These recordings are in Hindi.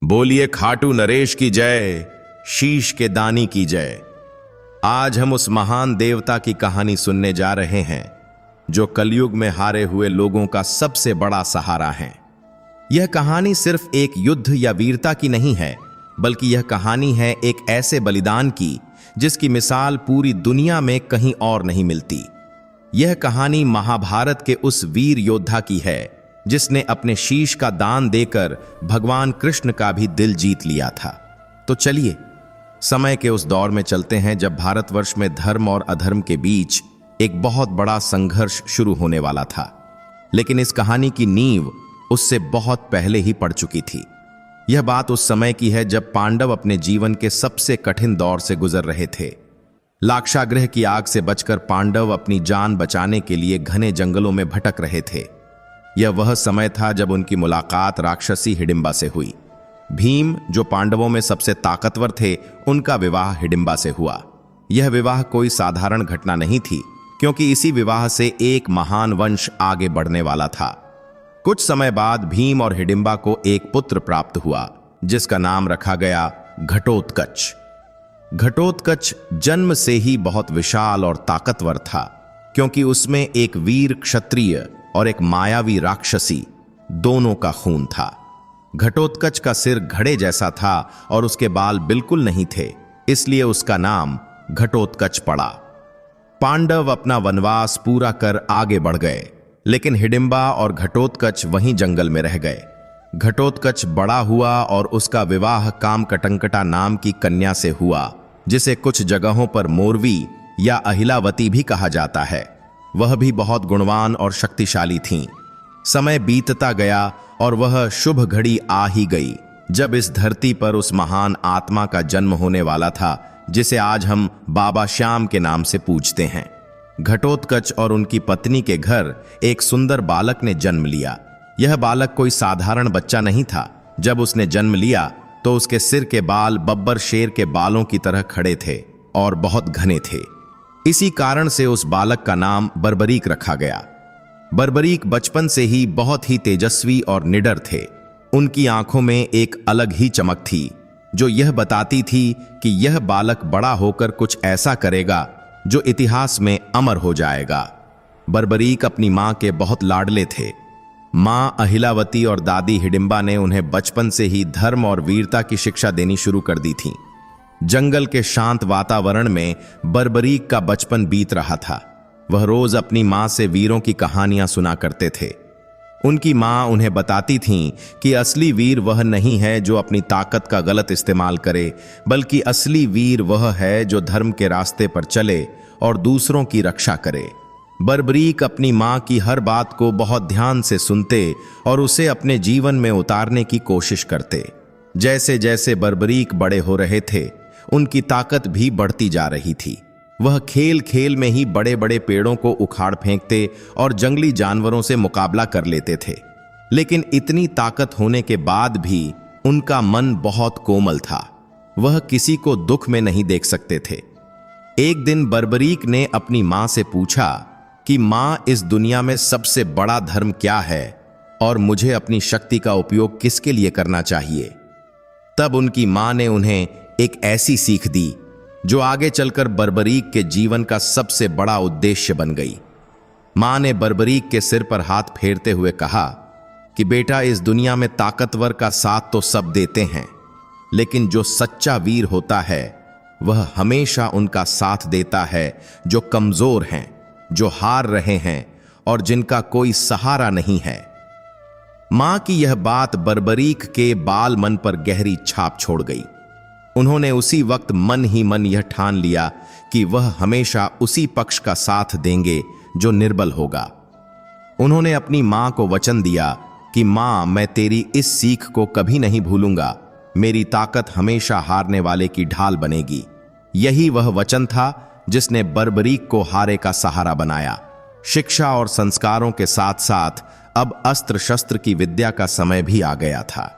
बोलिए खाटू नरेश की जय, शीश के दानी की जय। आज हम उस महान देवता की कहानी सुनने जा रहे हैं जो कलयुग में हारे हुए लोगों का सबसे बड़ा सहारा है। यह कहानी सिर्फ एक युद्ध या वीरता की नहीं है, बल्कि यह कहानी है एक ऐसे बलिदान की जिसकी मिसाल पूरी दुनिया में कहीं और नहीं मिलती। यह कहानी महाभारत के उस वीर योद्धा की है जिसने अपने शीश का दान देकर भगवान कृष्ण का भी दिल जीत लिया था। तो चलिए समय के उस दौर में चलते हैं जब भारतवर्ष में धर्म और अधर्म के बीच एक बहुत बड़ा संघर्ष शुरू होने वाला था। लेकिन इस कहानी की नींव उससे बहुत पहले ही पड़ चुकी थी। यह बात उस समय की है जब पांडव अपने जीवन के सबसे कठिन दौर से गुजर रहे थे। लाक्षागृह की आग से बचकर पांडव अपनी जान बचाने के लिए घने जंगलों में भटक रहे थे। यह वह समय था जब उनकी मुलाकात राक्षसी हिडिंबा से हुई। भीम, जो पांडवों में सबसे ताकतवर थे, उनका विवाह हिडिंबा से हुआ। यह विवाह कोई साधारण घटना नहीं थी, क्योंकि इसी विवाह से एक महान वंश आगे बढ़ने वाला था। कुछ समय बाद भीम और हिडिंबा को एक पुत्र प्राप्त हुआ जिसका नाम रखा गया घटोत्कच। घटोत्कच जन्म से ही बहुत विशाल और ताकतवर था, क्योंकि उसमें एक वीर क्षत्रिय और एक मायावी राक्षसी दोनों का खून था। घटोत्कच का सिर घड़े जैसा था और उसके बाल बिल्कुल नहीं थे, इसलिए उसका नाम घटोत्कच पड़ा। पांडव अपना वनवास पूरा कर आगे बढ़ गए, लेकिन हिडिंबा और घटोत्कच वहीं जंगल में रह गए। घटोत्कच बड़ा हुआ और उसका विवाह कामकटंकटा नाम की कन्या से हुआ, जिसे कुछ जगहों पर मोरवी या अहिलावती भी कहा जाता है। वह भी बहुत गुणवान और शक्तिशाली थीं। समय बीतता गया और वह शुभ घड़ी आ ही गई जब इस धरती पर उस महान आत्मा का जन्म होने वाला था जिसे आज हम बाबा श्याम के नाम से पूजते हैं। घटोत्कच और उनकी पत्नी के घर एक सुंदर बालक ने जन्म लिया। यह बालक कोई साधारण बच्चा नहीं था। जब उसने जन्म लिया तो उसके सिर के बाल बब्बर शेर के बालों की तरह खड़े थे और बहुत घने थे। इसी कारण से उस बालक का नाम बर्बरीक रखा गया। बर्बरीक बचपन से ही बहुत ही तेजस्वी और निडर थे। उनकी आंखों में एक अलग ही चमक थी जो यह बताती थी कि यह बालक बड़ा होकर कुछ ऐसा करेगा जो इतिहास में अमर हो जाएगा। बर्बरीक अपनी मां के बहुत लाडले थे। मां अहिलावती और दादी हिडिंबा ने उन्हें बचपन से ही धर्म और वीरता की शिक्षा देनी शुरू कर दी थी। जंगल के शांत वातावरण में बर्बरीक का बचपन बीत रहा था। वह रोज अपनी मां से वीरों की कहानियां सुना करते थे। उनकी मां उन्हें बताती थीं कि असली वीर वह नहीं है जो अपनी ताकत का गलत इस्तेमाल करे, बल्कि असली वीर वह है जो धर्म के रास्ते पर चले और दूसरों की रक्षा करे। बर्बरीक अपनी मां की हर बात को बहुत ध्यान से सुनते और उसे अपने जीवन में उतारने की कोशिश करते। जैसे जैसे बर्बरीक बड़े हो रहे थे, उनकी ताकत भी बढ़ती जा रही थी। वह खेल खेल में ही बड़े बड़े पेड़ों को उखाड़ फेंकते और जंगली जानवरों से मुकाबला कर लेते थे। लेकिन इतनी ताकत होने के बाद भी उनका मन बहुत कोमल था। वह किसी को दुख में नहीं देख सकते थे। एक दिन बर्बरीक ने अपनी मां से पूछा कि मां, इस दुनिया में सबसे बड़ा धर्म क्या है और मुझे अपनी शक्ति का उपयोग किसके लिए करना चाहिए? तब उनकी मां ने उन्हें एक ऐसी सीख दी जो आगे चलकर बर्बरीक के जीवन का सबसे बड़ा उद्देश्य बन गई। मां ने बर्बरीक के सिर पर हाथ फेरते हुए कहा कि बेटा, इस दुनिया में ताकतवर का साथ तो सब देते हैं, लेकिन जो सच्चा वीर होता है वह हमेशा उनका साथ देता है जो कमजोर हैं, जो हार रहे हैं और जिनका कोई सहारा नहीं है। मां की यह बात बर्बरीक के बाल मन पर गहरी छाप छोड़ गई। उन्होंने उसी वक्त मन ही मन यह ठान लिया कि वह हमेशा उसी पक्ष का साथ देंगे जो निर्बल होगा। उन्होंने अपनी मां को वचन दिया कि मां, मैं तेरी इस सीख को कभी नहीं भूलूंगा। मेरी ताकत हमेशा हारने वाले की ढाल बनेगी। यही वह वचन था जिसने बर्बरीक को हारे का सहारा बनाया। शिक्षा और संस्कारों के साथ साथ अब अस्त्र शस्त्र की विद्या का समय भी आ गया था।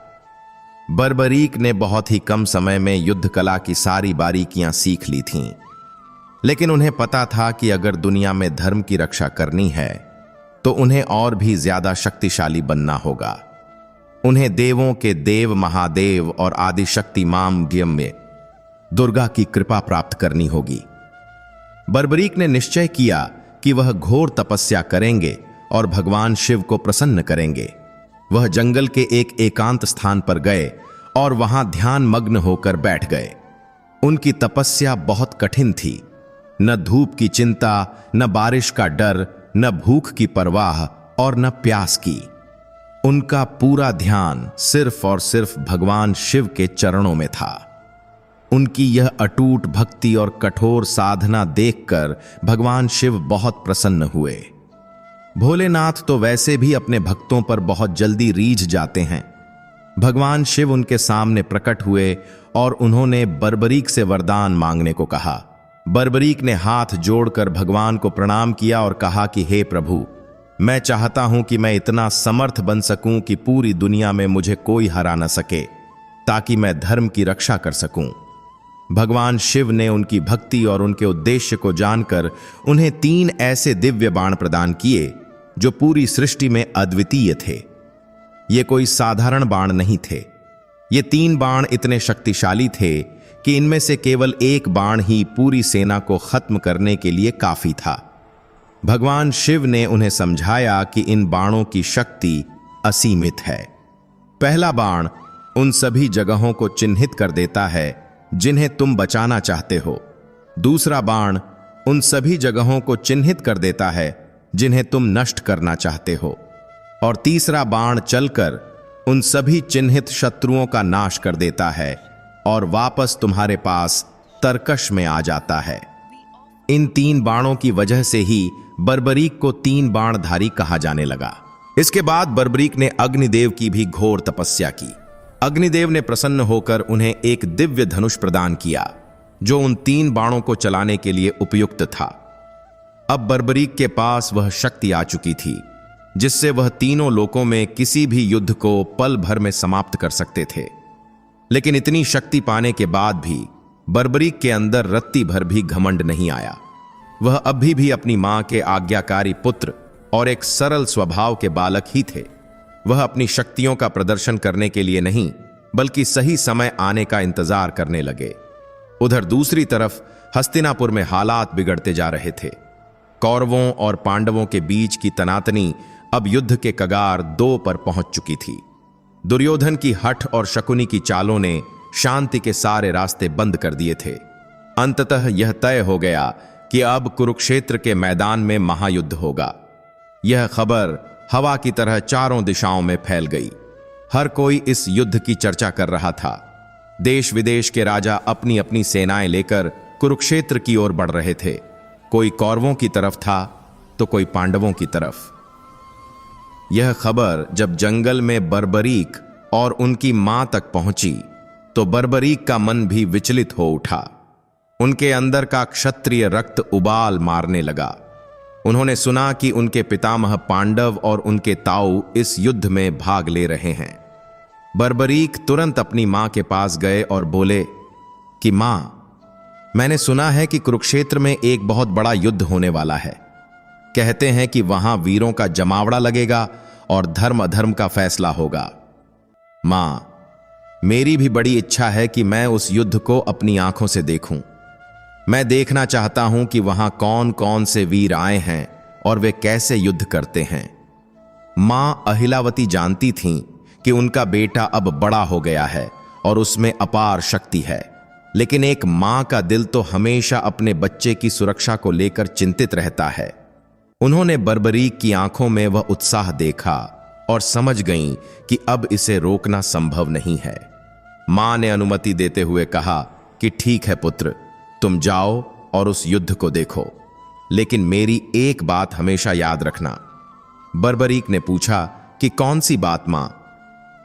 बर्बरीक ने बहुत ही कम समय में युद्ध कला की सारी बारीकियां सीख ली थीं, लेकिन उन्हें पता था कि अगर दुनिया में धर्म की रक्षा करनी है तो उन्हें और भी ज्यादा शक्तिशाली बनना होगा। उन्हें देवों के देव महादेव और आदिशक्ति माम ज्ञम में दुर्गा की कृपा प्राप्त करनी होगी। बर्बरीक ने निश्चय किया कि वह घोर तपस्या करेंगे और भगवान शिव को प्रसन्न करेंगे। वह जंगल के एक एकांत स्थान पर गए और वहां ध्यान मग्न होकर बैठ गए। उनकी तपस्या बहुत कठिन थी। न धूप की चिंता, न बारिश का डर, न भूख की परवाह और न प्यास की। उनका पूरा ध्यान सिर्फ और सिर्फ भगवान शिव के चरणों में था। उनकी यह अटूट भक्ति और कठोर साधना देखकर भगवान शिव बहुत प्रसन्न हुए। भोलेनाथ तो वैसे भी अपने भक्तों पर बहुत जल्दी रीझ जाते हैं। भगवान शिव उनके सामने प्रकट हुए और उन्होंने बर्बरीक से वरदान मांगने को कहा। बर्बरीक ने हाथ जोड़कर भगवान को प्रणाम किया और कहा कि हे प्रभु, मैं चाहता हूं कि मैं इतना समर्थ बन सकूं कि पूरी दुनिया में मुझे कोई हरा न सके, ताकि मैं धर्म की रक्षा कर सकूं। भगवान शिव ने उनकी भक्ति और उनके उद्देश्य को जानकर उन्हें 3 ऐसे दिव्य बाण प्रदान किए जो पूरी सृष्टि में अद्वितीय थे। ये कोई साधारण बाण नहीं थे। ये 3 बाण इतने शक्तिशाली थे कि इनमें से केवल एक बाण ही पूरी सेना को खत्म करने के लिए काफी था। भगवान शिव ने उन्हें समझाया कि इन बाणों की शक्ति असीमित है। पहला बाण उन सभी जगहों को चिन्हित कर देता है जिन्हें तुम बचाना चाहते हो। दूसरा बाण उन सभी जगहों को चिन्हित कर देता है जिन्हें तुम नष्ट करना चाहते हो। और तीसरा बाण चलकर उन सभी चिन्हित शत्रुओं का नाश कर देता है और वापस तुम्हारे पास तरकश में आ जाता है। इन 3 बाणों की वजह से ही बर्बरीक को 3 बाणधारी कहा जाने लगा। इसके बाद बर्बरीक ने अग्निदेव की भी घोर तपस्या की। अग्निदेव ने प्रसन्न होकर उन्हें एक दिव्य धनुष प्रदान किया जो उन 3 बाणों को चलाने के लिए उपयुक्त था। अब बर्बरीक के पास वह शक्ति आ चुकी थी जिससे वह तीनों लोकों में किसी भी युद्ध को पल भर में समाप्त कर सकते थे। लेकिन इतनी शक्ति पाने के बाद भी बर्बरीक के अंदर रत्ती भर भी घमंड नहीं आया। वह अभी भी अपनी मां के आज्ञाकारी पुत्र और एक सरल स्वभाव के बालक ही थे। वह अपनी शक्तियों का प्रदर्शन करने के लिए नहीं, बल्कि सही समय आने का इंतजार करने लगे। उधर दूसरी तरफ हस्तिनापुर में हालात बिगड़ते जा रहे थे। कौरवों और पांडवों के बीच की तनातनी अब युद्ध के कगार 2 पर पहुंच चुकी थी। दुर्योधन की हठ और शकुनी की चालों ने शांति के सारे रास्ते बंद कर दिए थे। अंततः यह तय हो गया कि अब कुरुक्षेत्र के मैदान में महायुद्ध होगा। यह खबर हवा की तरह चारों दिशाओं में फैल गई। हर कोई इस युद्ध की चर्चा कर रहा था। देश विदेश के राजा अपनी अपनी सेनाएं लेकर कुरुक्षेत्र की ओर बढ़ रहे थे। कोई कौरवों की तरफ था तो कोई पांडवों की तरफ। यह खबर जब जंगल में बर्बरीक और उनकी मां तक पहुंची तो बर्बरीक का मन भी विचलित हो उठा। उनके अंदर का क्षत्रिय रक्त उबाल मारने लगा। उन्होंने सुना कि उनके पितामह पांडव और उनके ताऊ इस युद्ध में भाग ले रहे हैं। बर्बरीक तुरंत अपनी मां के पास गए और बोले कि मां, मैंने सुना है कि कुरुक्षेत्र में एक बहुत बड़ा युद्ध होने वाला है। कहते हैं कि वहां वीरों का जमावड़ा लगेगा और धर्म अधर्म का फैसला होगा। मां, मेरी भी बड़ी इच्छा है कि मैं उस युद्ध को अपनी आंखों से देखूं। मैं देखना चाहता हूं कि वहां कौन कौन से वीर आए हैं और वे कैसे युद्ध करते हैं। मां अहिलावती जानती थीं कि उनका बेटा अब बड़ा हो गया है और उसमें अपार शक्ति है, लेकिन एक मां का दिल तो हमेशा अपने बच्चे की सुरक्षा को लेकर चिंतित रहता है। उन्होंने बर्बरीक की आंखों में वह उत्साह देखा और समझ गईं कि अब इसे रोकना संभव नहीं है। मां ने अनुमति देते हुए कहा कि ठीक है पुत्र, तुम जाओ और उस युद्ध को देखो, लेकिन मेरी एक बात हमेशा याद रखना। बर्बरीक ने पूछा कि कौन सी बात मां?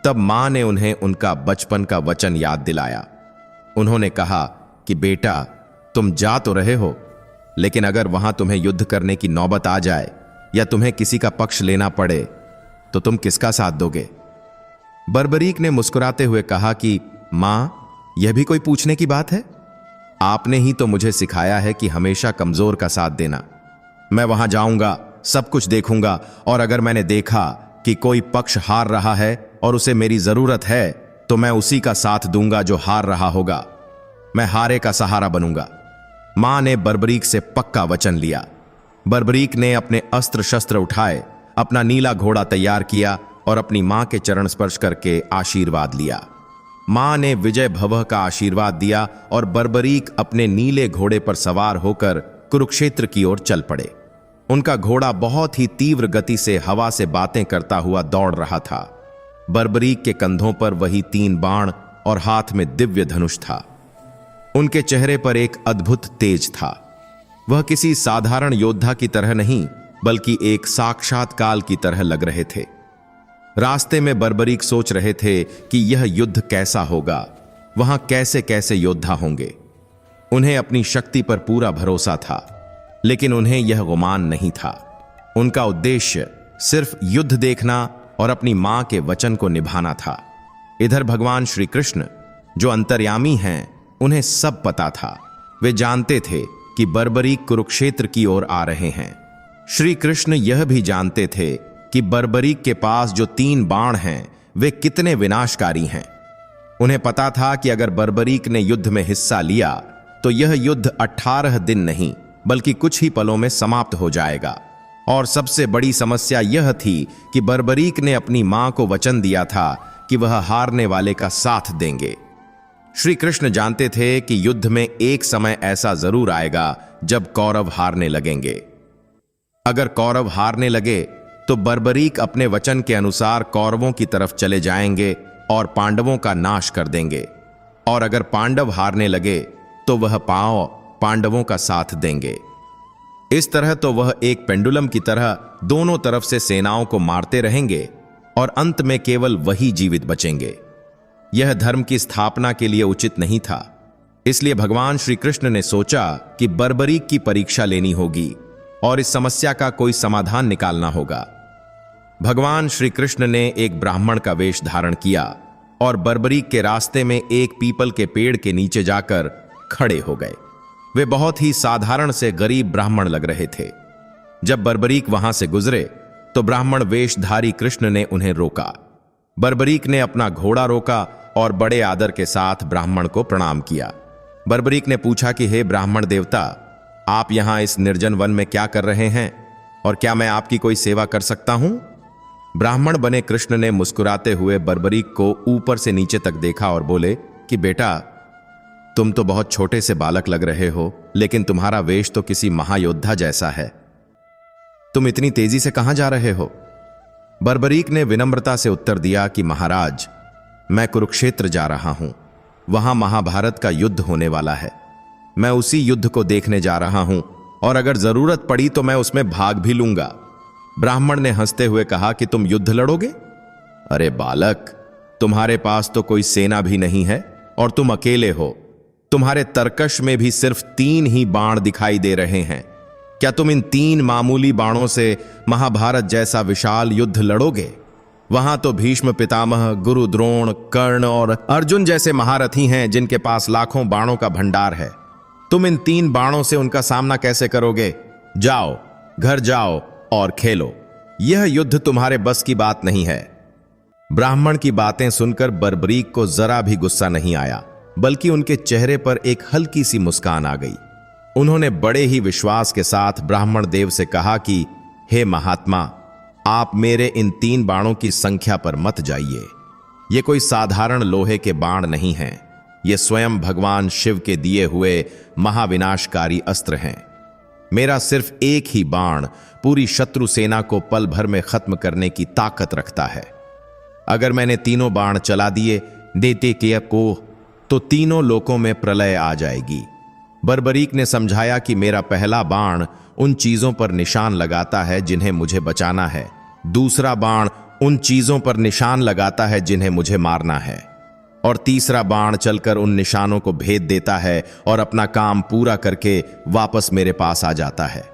तब मां ने उन्हें उनका बचपन का वचन याद दिलाया। उन्होंने कहा कि बेटा, तुम जा तो रहे हो, लेकिन अगर वहां तुम्हें युद्ध करने की नौबत आ जाए या तुम्हें किसी का पक्ष लेना पड़े तो तुम किसका साथ दोगे? बर्बरीक ने मुस्कुराते हुए कहा कि मां, यह भी कोई पूछने की बात है? आपने ही तो मुझे सिखाया है कि हमेशा कमजोर का साथ देना। मैं वहां जाऊंगा, सब कुछ देखूंगा, और अगर मैंने देखा कि कोई पक्ष हार रहा है और उसे मेरी जरूरत है तो मैं उसी का साथ दूंगा जो हार रहा होगा। मैं हारे का सहारा बनूंगा। मां ने बर्बरीक से पक्का वचन लिया। बर्बरीक ने अपने अस्त्र शस्त्र उठाए, अपना नीला घोड़ा तैयार किया और अपनी मां के चरण स्पर्श करके आशीर्वाद लिया। मां ने विजय भवः का आशीर्वाद दिया और बर्बरीक अपने नीले घोड़े पर सवार होकर कुरुक्षेत्र की ओर चल पड़े। उनका घोड़ा बहुत ही तीव्र गति से हवा से बातें करता हुआ दौड़ रहा था। बर्बरीक के कंधों पर वही 3 बाण और हाथ में दिव्य धनुष था। उनके चेहरे पर एक अद्भुत तेज था। वह किसी साधारण योद्धा की तरह नहीं बल्कि एक साक्षात काल की तरह लग रहे थे। रास्ते में बर्बरीक सोच रहे थे कि यह युद्ध कैसा होगा, वहां कैसे कैसे योद्धा होंगे। उन्हें अपनी शक्ति पर पूरा भरोसा था, लेकिन उन्हें यह गुमान नहीं था। उनका उद्देश्य सिर्फ युद्ध देखना और अपनी मां के वचन को निभाना था। इधर भगवान श्री कृष्ण जो अंतर्यामी हैं, उन्हें सब पता था। वे जानते थे कि बर्बरीक कुरुक्षेत्र की ओर आ रहे हैं। श्री कृष्ण यह भी जानते थे कि बर्बरीक के पास जो 3 बाण हैं वे कितने विनाशकारी हैं। उन्हें पता था कि अगर बर्बरीक ने युद्ध में हिस्सा लिया तो यह युद्ध 18 दिन नहीं बल्कि कुछ ही पलों में समाप्त हो जाएगा। और सबसे बड़ी समस्या यह थी कि बर्बरीक ने अपनी मां को वचन दिया था कि वह हारने वाले का साथ देंगे। श्री कृष्ण जानते थे कि युद्ध में एक समय ऐसा जरूर आएगा जब कौरव हारने लगेंगे। अगर कौरव हारने लगे तो बर्बरीक अपने वचन के अनुसार कौरवों की तरफ चले जाएंगे और पांडवों का नाश कर देंगे, और अगर पांडव हारने लगे तो वह पांडवों का साथ देंगे। इस तरह तो वह एक पेंडुलम की तरह दोनों तरफ से सेनाओं को मारते रहेंगे और अंत में केवल वही जीवित बचेंगे। यह धर्म की स्थापना के लिए उचित नहीं था। इसलिए भगवान श्री कृष्ण ने सोचा कि बर्बरीक की परीक्षा लेनी होगी और इस समस्या का कोई समाधान निकालना होगा। भगवान श्री कृष्ण ने एक ब्राह्मण का वेश धारण किया और बर्बरीक के रास्ते में एक पीपल के पेड़ के नीचे जाकर खड़े हो गए। वे बहुत ही साधारण से गरीब ब्राह्मण लग रहे थे। जब बर्बरीक वहां से गुजरे तो ब्राह्मण वेशधारी कृष्ण ने उन्हें रोका। बर्बरीक ने अपना घोड़ा रोका और बड़े आदर के साथ ब्राह्मण को प्रणाम किया। बर्बरीक ने पूछा कि हे ब्राह्मण देवता, आप यहां इस निर्जन वन में क्या कर रहे हैं और क्या मैं आपकी कोई सेवा कर सकता हूं? ब्राह्मण बने कृष्ण ने मुस्कुराते हुए बर्बरीक को ऊपर से नीचे तक देखा और बोले कि बेटा, तुम तो बहुत छोटे से बालक लग रहे हो, लेकिन तुम्हारा वेश तो किसी महायोद्धा जैसा है। तुम इतनी तेजी से कहां जा रहे हो? बर्बरीक ने विनम्रता से उत्तर दिया कि महाराज, मैं कुरुक्षेत्र जा रहा हूं। वहां महाभारत का युद्ध होने वाला है। मैं उसी युद्ध को देखने जा रहा हूं और अगर जरूरत पड़ी तो मैं उसमें भाग भी लूंगा। ब्राह्मण ने हंसते हुए कहा कि तुम युद्ध लड़ोगे? अरे बालक, तुम्हारे पास तो कोई सेना भी नहीं है और तुम अकेले हो। तुम्हारे तरकश में भी सिर्फ 3 ही बाण दिखाई दे रहे हैं। क्या तुम इन 3 मामूली बाणों से महाभारत जैसा विशाल युद्ध लड़ोगे? वहां तो भीष्म पितामह, गुरु द्रोण, कर्ण और अर्जुन जैसे महारथी हैं जिनके पास लाखों बाणों का भंडार है। तुम इन 3 बाणों से उनका सामना कैसे करोगे? जाओ, घर जाओ और खेलो। यह युद्ध तुम्हारे बस की बात नहीं है। ब्राह्मण की बातें सुनकर बर्बरीक को जरा भी गुस्सा नहीं आया, बल्कि उनके चेहरे पर एक हल्की सी मुस्कान आ गई। उन्होंने बड़े ही विश्वास के साथ ब्राह्मण देव से कहा कि हे महात्मा, आप मेरे इन 3 बाणों की संख्या पर मत जाइए। ये कोई साधारण लोहे के बाण नहीं हैं। ये स्वयं भगवान शिव के दिए हुए महाविनाशकारी अस्त्र हैं। मेरा सिर्फ एक ही बाण पूरी शत्रु सेना को पल भर में खत्म करने की ताकत रखता है। अगर मैंने 3 बाण चला दिए दैत्य को तो 3 लोकों में प्रलय आ जाएगी। बर्बरीक ने समझाया कि मेरा पहला बाण उन चीजों पर निशान लगाता है जिन्हें मुझे बचाना है, दूसरा बाण उन चीजों पर निशान लगाता है जिन्हें मुझे मारना है, और तीसरा बाण चलकर उन निशानों को भेद देता है और अपना काम पूरा करके वापस मेरे पास आ जाता है।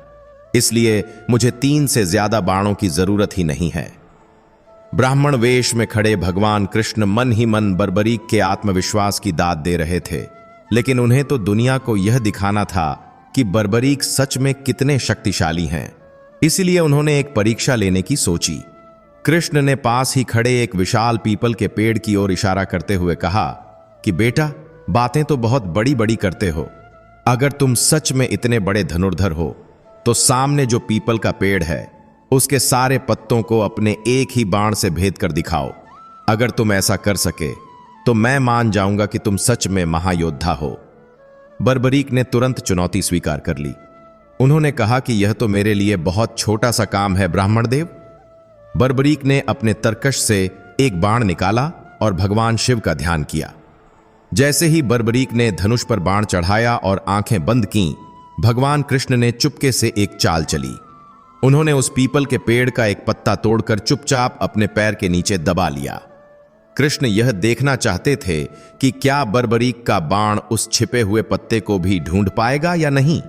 इसलिए मुझे 3 से ज्यादा बाणों की जरूरत ही नहीं है। ब्राह्मण वेश में खड़े भगवान कृष्ण मन ही मन बर्बरीक के आत्मविश्वास की दाद दे रहे थे, लेकिन उन्हें तो दुनिया को यह दिखाना था कि बर्बरीक सच में कितने शक्तिशाली हैं। इसलिए उन्होंने एक परीक्षा लेने की सोची। कृष्ण ने पास ही खड़े एक विशाल पीपल के पेड़ की ओर इशारा करते हुए कहा कि बेटा, बातें तो बहुत बड़ी बड़ी करते हो। अगर तुम सच में इतने बड़े धनुर्धर हो तो सामने जो पीपल का पेड़ है उसके सारे पत्तों को अपने एक ही बाण से भेद कर दिखाओ। अगर तुम ऐसा कर सके तो मैं मान जाऊंगा कि तुम सच में महायोद्धा हो। बर्बरीक ने तुरंत चुनौती स्वीकार कर ली। उन्होंने कहा कि यह तो मेरे लिए बहुत छोटा सा काम है ब्राह्मण देव। बर्बरीक ने अपने तरकश से एक बाण निकाला और भगवान शिव का ध्यान किया। जैसे ही बर्बरीक ने धनुष पर बाण चढ़ाया और आंखें बंद कीं, भगवान कृष्ण ने चुपके से एक चाल चली। उन्होंने उस पीपल के पेड़ का एक पत्ता तोड़कर चुपचाप अपने पैर के नीचे दबा लिया। कृष्ण यह देखना चाहते थे कि क्या बर्बरीक का बाण उस छिपे हुए पत्ते को भी ढूंढ पाएगा या नहीं।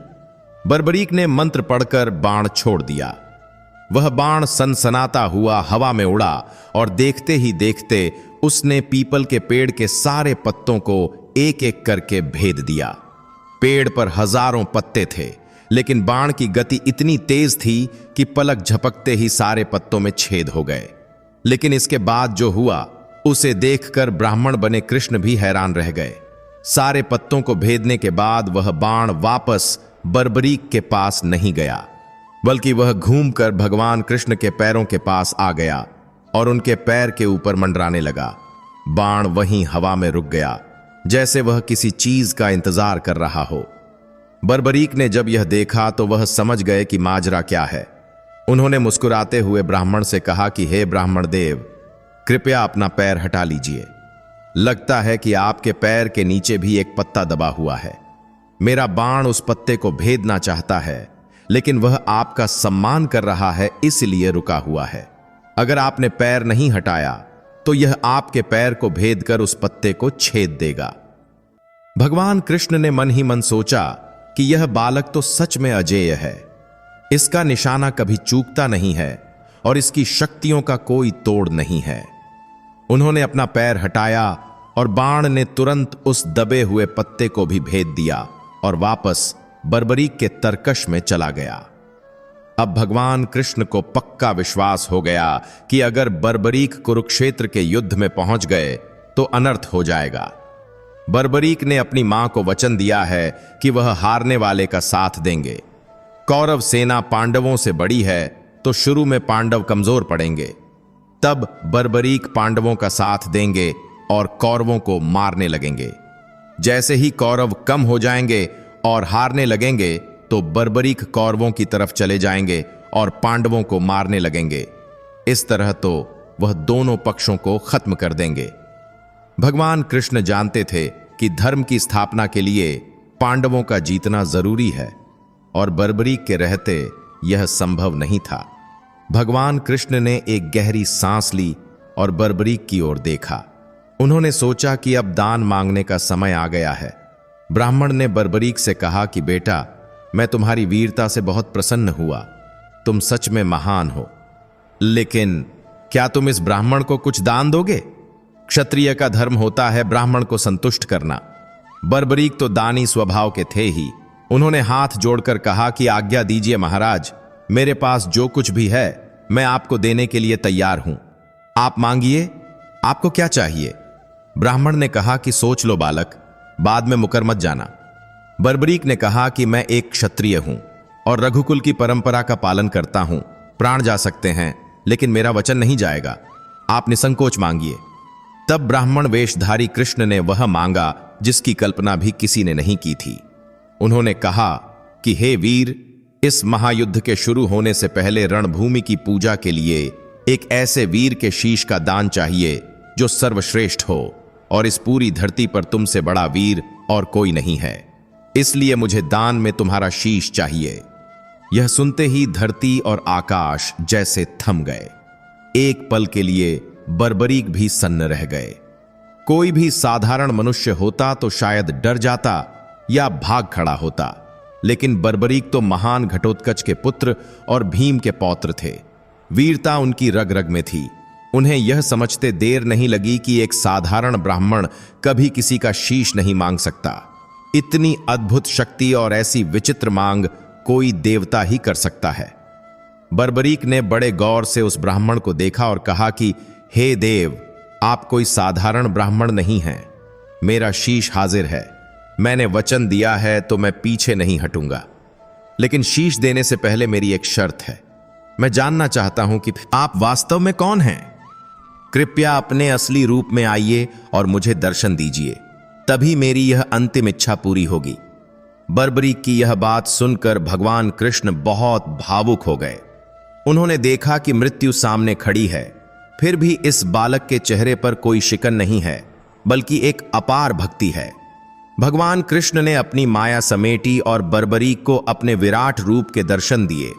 बर्बरीक ने मंत्र पढ़कर बाण छोड़ दिया। वह बाण सनसनाता हुआ हवा में उड़ा और देखते ही देखते उसने पीपल के पेड़ के सारे पत्तों को एक एक करके भेद दिया। पेड़ पर हजारों पत्ते थे, लेकिन बाण की गति इतनी तेज थी कि पलक झपकते ही सारे पत्तों में छेद हो गए। लेकिन इसके बाद जो हुआ उसे देखकर ब्राह्मण बने कृष्ण भी हैरान रह गए। सारे पत्तों को भेदने के बाद वह बाण वापस बर्बरीक के पास नहीं गया, बल्कि वह घूमकर भगवान कृष्ण के पैरों के पास आ गया और उनके पैर के ऊपर मंडराने लगा। बाण वहीं हवा में रुक गया, जैसे वह किसी चीज का इंतजार कर रहा हो। बर्बरीक ने जब यह देखा तो वह समझ गए कि माजरा क्या है। उन्होंने मुस्कुराते हुए ब्राह्मण से कहा कि हे ब्राह्मण देव, कृपया अपना पैर हटा लीजिए। लगता है कि आपके पैर के नीचे भी एक पत्ता दबा हुआ है। मेरा बाण उस पत्ते को भेदना चाहता है, लेकिन वह आपका सम्मान कर रहा है, इसलिए रुका हुआ है। अगर आपने पैर नहीं हटाया तो यह आपके पैर को भेद कर उस पत्ते को छेद देगा। भगवान कृष्ण ने मन ही मन सोचा कि यह बालक तो सच में अजेय है। इसका निशाना कभी चूकता नहीं है और इसकी शक्तियों का कोई तोड़ नहीं है। उन्होंने अपना पैर हटाया और बाण ने तुरंत उस दबे हुए पत्ते को भी भेद दिया और वापस बर्बरीक के तरकश में चला गया। अब भगवान कृष्ण को पक्का विश्वास हो गया कि अगर बर्बरीक कुरुक्षेत्र के युद्ध में पहुंच गए तो अनर्थ हो जाएगा। बर्बरीक ने अपनी मां को वचन दिया है कि वह हारने वाले का साथ देंगे। कौरव सेना पांडवों से बड़ी है तो शुरू में पांडव कमजोर पड़ेंगे, तब बर्बरीक पांडवों का साथ देंगे और कौरवों को मारने लगेंगे। जैसे ही कौरव कम हो जाएंगे और हारने लगेंगे तो बर्बरीक कौरवों की तरफ चले जाएंगे और पांडवों को मारने लगेंगे। इस तरह तो वह दोनों पक्षों को खत्म कर देंगे। भगवान कृष्ण जानते थे कि धर्म की स्थापना के लिए पांडवों का जीतना जरूरी है और बर्बरीक के रहते यह संभव नहीं था। भगवान कृष्ण ने एक गहरी सांस ली और बर्बरीक की ओर देखा। उन्होंने सोचा कि अब दान मांगने का समय आ गया है। ब्राह्मण ने बर्बरीक से कहा कि बेटा, मैं तुम्हारी वीरता से बहुत प्रसन्न हुआ। तुम सच में महान हो, लेकिन क्या तुम इस ब्राह्मण को कुछ दान दोगे? क्षत्रिय का धर्म होता है ब्राह्मण को संतुष्ट करना। बर्बरीक तो दानी स्वभाव के थे ही। उन्होंने हाथ जोड़कर कहा कि आज्ञा दीजिए महाराज, मेरे पास जो कुछ भी है मैं आपको देने के लिए तैयार हूं। आप मांगिए, आपको क्या चाहिए? ब्राह्मण ने कहा कि सोच लो बालक, बाद में मुकर मत जाना। बर्बरीक ने कहा कि मैं एक क्षत्रिय हूं और रघुकुल की परंपरा का पालन करता हूं। प्राण जा सकते हैं लेकिन मेरा वचन नहीं जाएगा। आप निसंकोच मांगिए। तब ब्राह्मण वेशधारी कृष्ण ने वह मांगा जिसकी कल्पना भी किसी ने नहीं की थी। उन्होंने कहा कि हे वीर, इस महायुद्ध के शुरू होने से पहले रणभूमि की पूजा के लिए एक ऐसे वीर के शीश का दान चाहिए जो सर्वश्रेष्ठ हो, और इस पूरी धरती पर तुमसे बड़ा वीर और कोई नहीं है। इसलिए मुझे दान में तुम्हारा शीश चाहिए। यह सुनते ही धरती और आकाश जैसे थम गए। एक पल के लिए बर्बरीक भी सन्न रह गए। कोई भी साधारण मनुष्य होता तो शायद डर जाता या भाग खड़ा होता, लेकिन बर्बरीक तो महान घटोत्कच के पुत्र और भीम के पौत्र थे। वीरता उनकी रग रग में थी। उन्हें यह समझते देर नहीं लगी कि एक साधारण ब्राह्मण कभी किसी का शीश नहीं मांग सकता। इतनी अद्भुत शक्ति और ऐसी विचित्र मांग कोई देवता ही कर सकता है। बर्बरीक ने बड़े गौर से उस ब्राह्मण को देखा और कहा कि हे देव, आप कोई साधारण ब्राह्मण नहीं हैं। मेरा शीश हाजिर है। मैंने वचन दिया है तो मैं पीछे नहीं हटूंगा। लेकिन शीश देने से पहले मेरी एक शर्त है। मैं जानना चाहता हूं कि आप वास्तव में कौन हैं। कृपया अपने असली रूप में आइए और मुझे दर्शन दीजिए, तभी मेरी यह अंतिम इच्छा पूरी होगी। बर्बरीक की यह बात सुनकर भगवान कृष्ण बहुत भावुक हो गए। उन्होंने देखा कि मृत्यु सामने खड़ी है, फिर भी इस बालक के चेहरे पर कोई शिकन नहीं है, बल्कि एक अपार भक्ति है। भगवान कृष्ण ने अपनी माया समेटी और बर्बरीक को अपने विराट रूप के दर्शन दिए।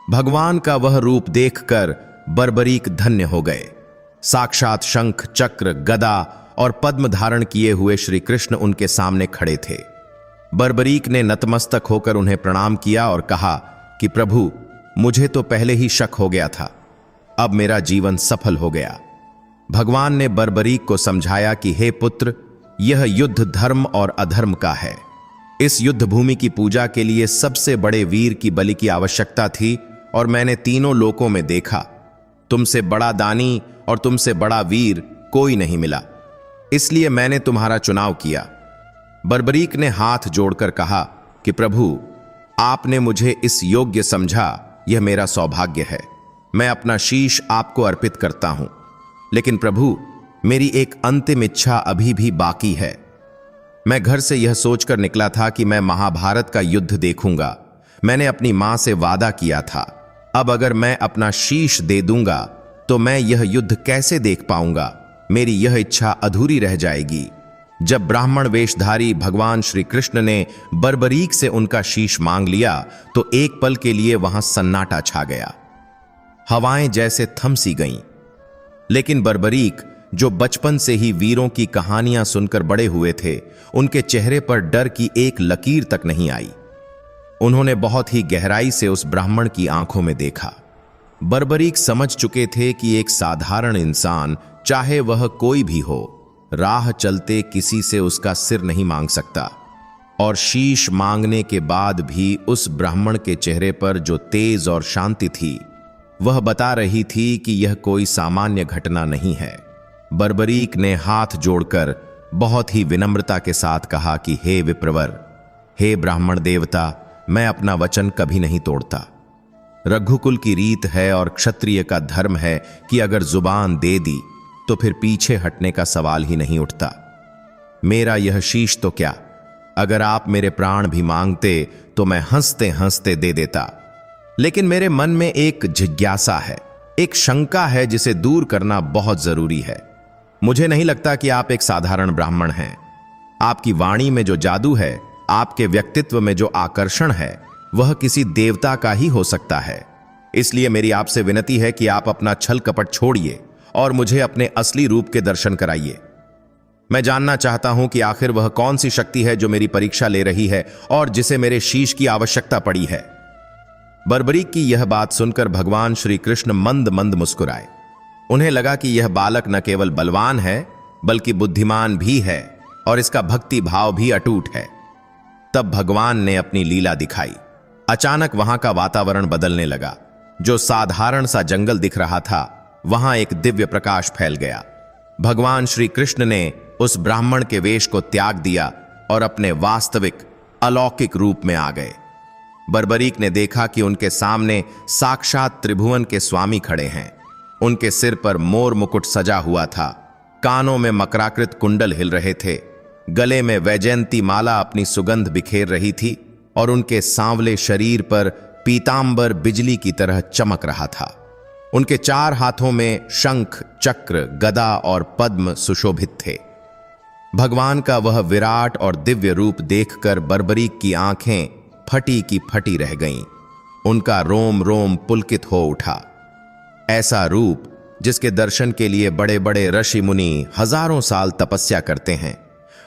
भगवान का वह रूप देखकर बर्बरीक धन्य हो गए। साक्षात शंख, चक्र, गदा और पद्म धारण किए हुए श्री कृष्ण उनके सामने खड़े थे। बर्बरीक ने नतमस्तक होकर उन्हें प्रणाम किया और कहा कि प्रभु, मुझे तो पहले ही शक हो गया था, अब मेरा जीवन सफल हो गया। भगवान ने बर्बरीक को समझाया कि हे पुत्र, यह युद्ध धर्म और अधर्म का है। इस युद्ध भूमि की पूजा के लिए सबसे बड़े वीर की बलि की आवश्यकता थी और मैंने तीनों लोकों में देखा, तुमसे बड़ा दानी और तुमसे बड़ा वीर कोई नहीं मिला, इसलिए मैंने तुम्हारा चुनाव किया। बर्बरीक ने हाथ जोड़कर कहा कि प्रभु, आपने मुझे इस योग्य समझा, यह मेरा सौभाग्य है। मैं अपना शीश आपको अर्पित करता हूं। लेकिन प्रभु, मेरी एक अंतिम इच्छा अभी भी बाकी है। मैं घर से यह सोचकर निकला था कि मैं महाभारत का युद्ध देखूंगा। मैंने अपनी मां से वादा किया था, अब अगर मैं अपना शीश दे दूंगा तो मैं यह युद्ध कैसे देख पाऊंगा। मेरी यह इच्छा अधूरी रह जाएगी। जब ब्राह्मण वेशधारी भगवान श्री कृष्ण ने बर्बरीक से उनका शीश मांग लिया तो एक पल के लिए वहां सन्नाटा छा गया। हवाएं जैसे थम सी गईं। लेकिन बर्बरीक, जो बचपन से ही वीरों की कहानियां सुनकर बड़े हुए थे, उनके चेहरे पर डर की एक लकीर तक नहीं आई। उन्होंने बहुत ही गहराई से उस ब्राह्मण की आंखों में देखा। बर्बरीक समझ चुके थे कि एक साधारण इंसान, चाहे वह कोई भी हो, राह चलते किसी से उसका सिर नहीं मांग सकता। और शीश मांगने के बाद भी उस ब्राह्मण के चेहरे पर जो तेज और शांति थी, वह बता रही थी कि यह कोई सामान्य घटना नहीं है। बर्बरीक ने हाथ जोड़कर बहुत ही विनम्रता के साथ कहा कि हे विप्रवर, हे ब्राह्मण देवता, मैं अपना वचन कभी नहीं तोड़ता। रघुकुल की रीत है और क्षत्रिय का धर्म है कि अगर जुबान दे दी तो फिर पीछे हटने का सवाल ही नहीं उठता। मेरा यह शीश तो क्या, अगर आप मेरे प्राण भी मांगते तो मैं हंसते हंसते दे देता। लेकिन मेरे मन में एक जिज्ञासा है, एक शंका है जिसे दूर करना बहुत जरूरी है। मुझे नहीं लगता कि आप एक साधारण ब्राह्मण हैं। आपकी वाणी में जो जादू है, आपके व्यक्तित्व में जो आकर्षण है, वह किसी देवता का ही हो सकता है। इसलिए मेरी आपसे विनती है कि आप अपना छल कपट छोड़िए और मुझे अपने असली रूप के दर्शन कराइए। मैं जानना चाहता हूं कि आखिर वह कौन सी शक्ति है जो मेरी परीक्षा ले रही है और जिसे मेरे शीश की आवश्यकता पड़ी है। बर्बरीक की यह बात सुनकर भगवान श्री कृष्ण मंद मंद मुस्कुराए। उन्हें लगा कि यह बालक न केवल बलवान है बल्कि बुद्धिमान भी है और इसका भक्ति भाव भी अटूट है। तब भगवान ने अपनी लीला दिखाई। अचानक वहां का वातावरण बदलने लगा। जो साधारण सा जंगल दिख रहा था, वहां एक दिव्य प्रकाश फैल गया। भगवान श्री कृष्ण ने उस ब्राह्मण के वेश को त्याग दिया और अपने वास्तविक अलौकिक रूप में आ गए। बर्बरीक ने देखा कि उनके सामने साक्षात त्रिभुवन के स्वामी खड़े हैं। उनके सिर पर मोर मुकुट सजा हुआ था, कानों में मकराकृत कुंडल हिल रहे थे, गले में वैजयंती माला अपनी सुगंध बिखेर रही थी और उनके सांवले शरीर पर पीतांबर बिजली की तरह चमक रहा था। उनके 4 हाथों में शंख, चक्र, गदा और पद्म सुशोभित थे। भगवान का वह विराट और दिव्य रूप देखकर बर्बरीक की आंखें फटी की फटी रह गईं। उनका रोम रोम पुलकित हो उठा। ऐसा रूप जिसके दर्शन के लिए बड़े बड़े ऋषि मुनि हजारों साल तपस्या करते हैं,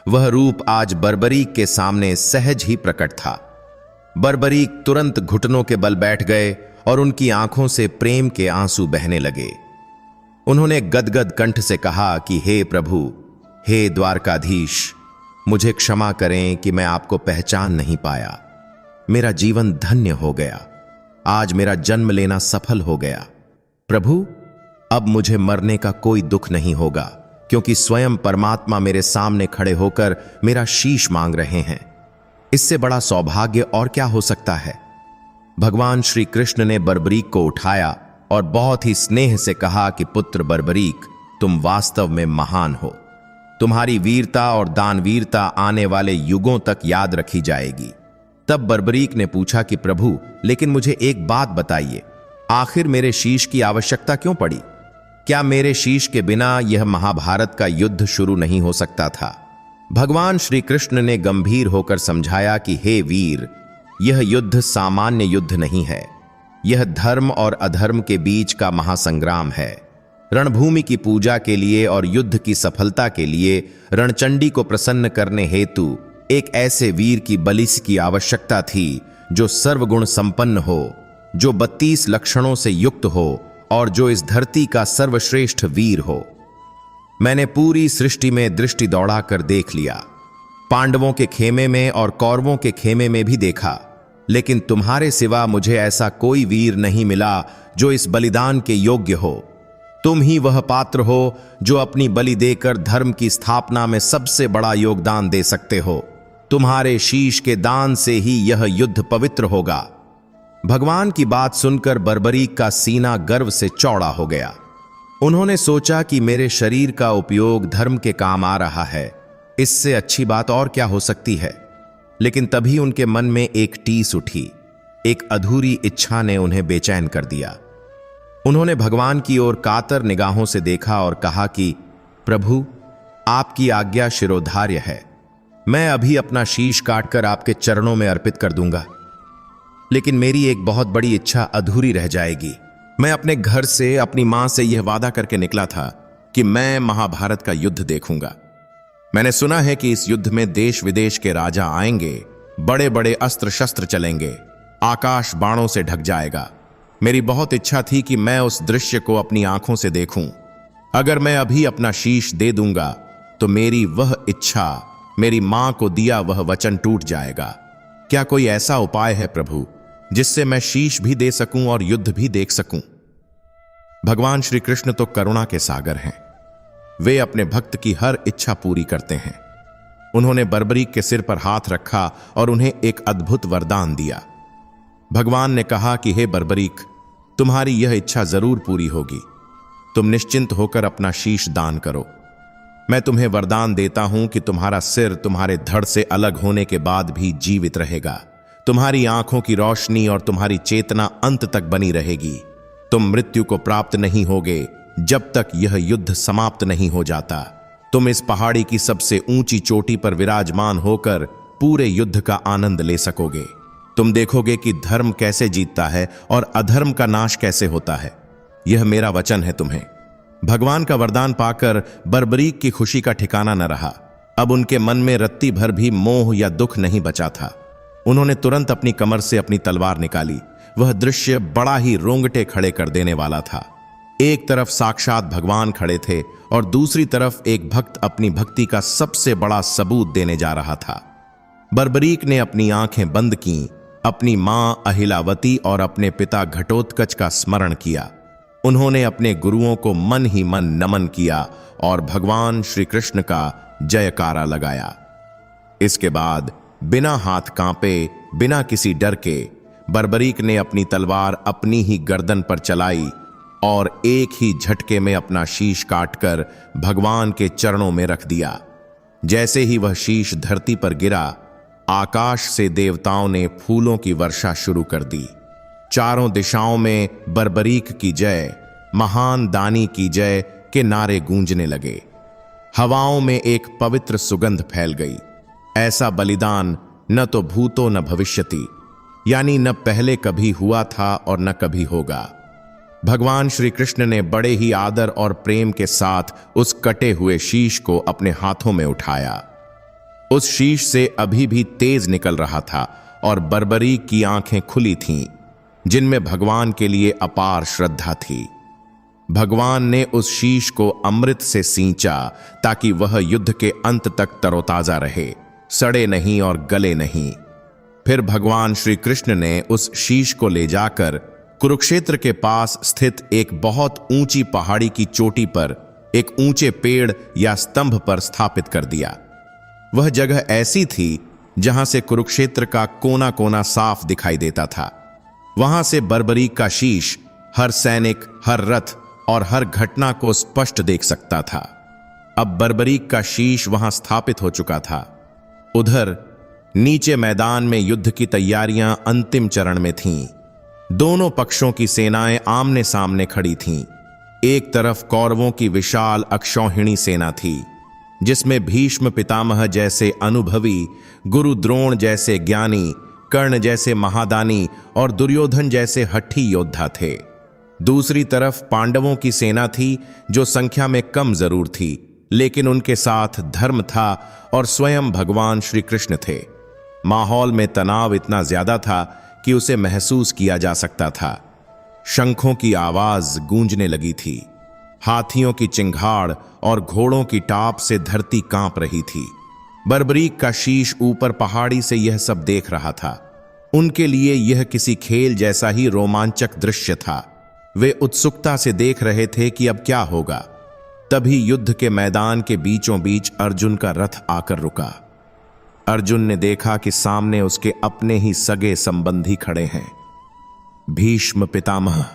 वह रूप आज बर्बरीक के सामने सहज ही प्रकट था। बर्बरीक तुरंत घुटनों के बल बैठ गए और उनकी आंखों से प्रेम के आंसू बहने लगे। उन्होंने गदगद कंठ से कहा कि हे प्रभु, हे द्वारकाधीश, मुझे क्षमा करें कि मैं आपको पहचान नहीं पाया। मेरा जीवन धन्य हो गया। आज मेरा जन्म लेना सफल हो गया। प्रभु, अब मुझे मरने का कोई दुख नहीं होगा, क्योंकि स्वयं परमात्मा मेरे सामने खड़े होकर मेरा शीश मांग रहे हैं। इससे बड़ा सौभाग्य और क्या हो सकता है। भगवान श्री कृष्ण ने बर्बरीक को उठाया और बहुत ही स्नेह से कहा कि पुत्र बर्बरीक, तुम वास्तव में महान हो। तुम्हारी वीरता और दानवीरता आने वाले युगों तक याद रखी जाएगी। तब बर्बरीक ने पूछा कि प्रभु, लेकिन मुझे एक बात बताइए, आखिर मेरे शीश की आवश्यकता क्यों पड़ी? क्या मेरे शीश के बिना यह महाभारत का युद्ध शुरू नहीं हो सकता था? भगवान श्री कृष्ण ने गंभीर होकर समझाया कि हे वीर, यह युद्ध सामान्य युद्ध नहीं है। यह धर्म और अधर्म के बीच का महासंग्राम है। रणभूमि की पूजा के लिए और युद्ध की सफलता के लिए रणचंडी को प्रसन्न करने हेतु एक ऐसे वीर की बलि की आवश्यकता थी जो सर्वगुण संपन्न हो, जो 32 लक्षणों से युक्त हो और जो इस धरती का सर्वश्रेष्ठ वीर हो। मैंने पूरी सृष्टि में दृष्टि दौड़ाकर देख लिया, पांडवों के खेमे में और कौरवों के खेमे में भी देखा, लेकिन तुम्हारे सिवा मुझे ऐसा कोई वीर नहीं मिला जो इस बलिदान के योग्य हो। तुम ही वह पात्र हो जो अपनी बलि देकर धर्म की स्थापना में सबसे बड़ा योगदान दे सकते हो। तुम्हारे शीश के दान से ही यह युद्ध पवित्र होगा। भगवान की बात सुनकर बर्बरीक का सीना गर्व से चौड़ा हो गया। उन्होंने सोचा कि मेरे शरीर का उपयोग धर्म के काम आ रहा है, इससे अच्छी बात और क्या हो सकती है। लेकिन तभी उनके मन में एक टीस उठी। एक अधूरी इच्छा ने उन्हें बेचैन कर दिया। उन्होंने भगवान की ओर कातर निगाहों से देखा और कहा कि प्रभु, आपकी आज्ञा शिरोधार्य है। मैं अभी अपना शीश काटकर आपके चरणों में अर्पित कर दूंगा, लेकिन मेरी एक बहुत बड़ी इच्छा अधूरी रह जाएगी। मैं अपने घर से अपनी मां से यह वादा करके निकला था कि मैं महाभारत का युद्ध देखूंगा। मैंने सुना है कि इस युद्ध में देश विदेश के राजा आएंगे, बड़े बड़े अस्त्र शस्त्र चलेंगे, आकाश बाणों से ढक जाएगा। मेरी बहुत इच्छा थी कि मैं उस दृश्य को अपनी आंखों से देखूं। अगर मैं अभी अपना शीश दे दूंगा तो मेरी वह इच्छा, मेरी मां को दिया वह वचन टूट जाएगा। क्या कोई ऐसा उपाय है प्रभु जिससे मैं शीश भी दे सकूं और युद्ध भी देख सकूं? भगवान श्री कृष्ण तो करुणा के सागर हैं। वे अपने भक्त की हर इच्छा पूरी करते हैं। उन्होंने बर्बरीक के सिर पर हाथ रखा और उन्हें एक अद्भुत वरदान दिया। भगवान ने कहा कि हे बर्बरीक, तुम्हारी यह इच्छा जरूर पूरी होगी। तुम निश्चिंत होकर अपना शीश दान करो। मैं तुम्हें वरदान देता हूं कि तुम्हारा सिर तुम्हारे धड़ से अलग होने के बाद भी जीवित रहेगा। तुम्हारी आंखों की रोशनी और तुम्हारी चेतना अंत तक बनी रहेगी। तुम मृत्यु को प्राप्त नहीं होगे जब तक यह युद्ध समाप्त नहीं हो जाता। तुम इस पहाड़ी की सबसे ऊंची चोटी पर विराजमान होकर पूरे युद्ध का आनंद ले सकोगे। तुम देखोगे कि धर्म कैसे जीतता है और अधर्म का नाश कैसे होता है। यह मेरा वचन है तुम्हें। भगवान का वरदान पाकर बर्बरीक की खुशी का ठिकाना न रहा। अब उनके मन में रत्ती भर भी मोह या दुख नहीं बचा था। उन्होंने तुरंत अपनी कमर से अपनी तलवार निकाली। वह दृश्य बड़ा ही रोंगटे खड़े कर देने वाला था। एक तरफ साक्षात भगवान खड़े थे और दूसरी तरफ एक भक्त अपनी भक्ति का सबसे बड़ा सबूत देने जा रहा था। बर्बरीक ने अपनी आंखें बंद की, अपनी मां अहिलावती और अपने पिता घटोत्कच का स्मरण किया। उन्होंने अपने गुरुओं को मन ही मन नमन किया और भगवान श्री कृष्ण का जयकारा लगाया। इसके बाद बिना हाथ कांपे, बिना किसी डर के, बर्बरीक ने अपनी तलवार अपनी ही गर्दन पर चलाई और एक ही झटके में अपना शीश काटकर भगवान के चरणों में रख दिया। जैसे ही वह शीश धरती पर गिरा, आकाश से देवताओं ने फूलों की वर्षा शुरू कर दी। चारों दिशाओं में बर्बरीक की जय, महान दानी की जय के नारे गूंजने लगे। हवाओं में एक पवित्र सुगंध फैल गई। ऐसा बलिदान न तो भूतो न भविष्यति, यानी न पहले कभी हुआ था और न कभी होगा। भगवान श्री कृष्ण ने बड़े ही आदर और प्रेम के साथ उस कटे हुए शीश को अपने हाथों में उठाया। उस शीश से अभी भी तेज निकल रहा था और बर्बरीक की आंखें खुली थीं, जिनमें भगवान के लिए अपार श्रद्धा थी। भगवान ने उस शीश को अमृत से सींचा ताकि वह युद्ध के अंत तक तरोताजा रहे, सड़े नहीं और गले नहीं। फिर भगवान श्री कृष्ण ने उस शीश को ले जाकर कुरुक्षेत्र के पास स्थित एक बहुत ऊंची पहाड़ी की चोटी पर एक ऊंचे पेड़ या स्तंभ पर स्थापित कर दिया। वह जगह ऐसी थी जहां से कुरुक्षेत्र का कोना कोना साफ दिखाई देता था। वहां से बर्बरीक का शीश हर सैनिक, हर रथ और हर घटना को स्पष्ट देख सकता था। अब बर्बरीक का शीश वहां स्थापित हो चुका था। उधर नीचे मैदान में युद्ध की तैयारियां अंतिम चरण में थीं। दोनों पक्षों की सेनाएं आमने सामने खड़ी थीं। एक तरफ कौरवों की विशाल अक्षौहिणी सेना थी, जिसमें भीष्म पितामह जैसे अनुभवी, गुरु द्रोण जैसे ज्ञानी, कर्ण जैसे महादानी और दुर्योधन जैसे हठी योद्धा थे। दूसरी तरफ पांडवों की सेना थी, जो संख्या में कम जरूर थी, लेकिन उनके साथ धर्म था और स्वयं भगवान श्री कृष्ण थे। माहौल में तनाव इतना ज्यादा था कि उसे महसूस किया जा सकता था। शंखों की आवाज गूंजने लगी थी। हाथियों की चिंगाड़ और घोड़ों की टाप से धरती कांप रही थी। बर्बरीक का शीश ऊपर पहाड़ी से यह सब देख रहा था। उनके लिए यह किसी खेल जैसा ही रोमांचक दृश्य था। वे उत्सुकता से देख रहे थे कि अब क्या होगा। तभी युद्ध के मैदान के बीचों बीच अर्जुन का रथ आकर रुका। अर्जुन ने देखा कि सामने उसके अपने ही सगे संबंधी खड़े हैं, भीष्म पितामह,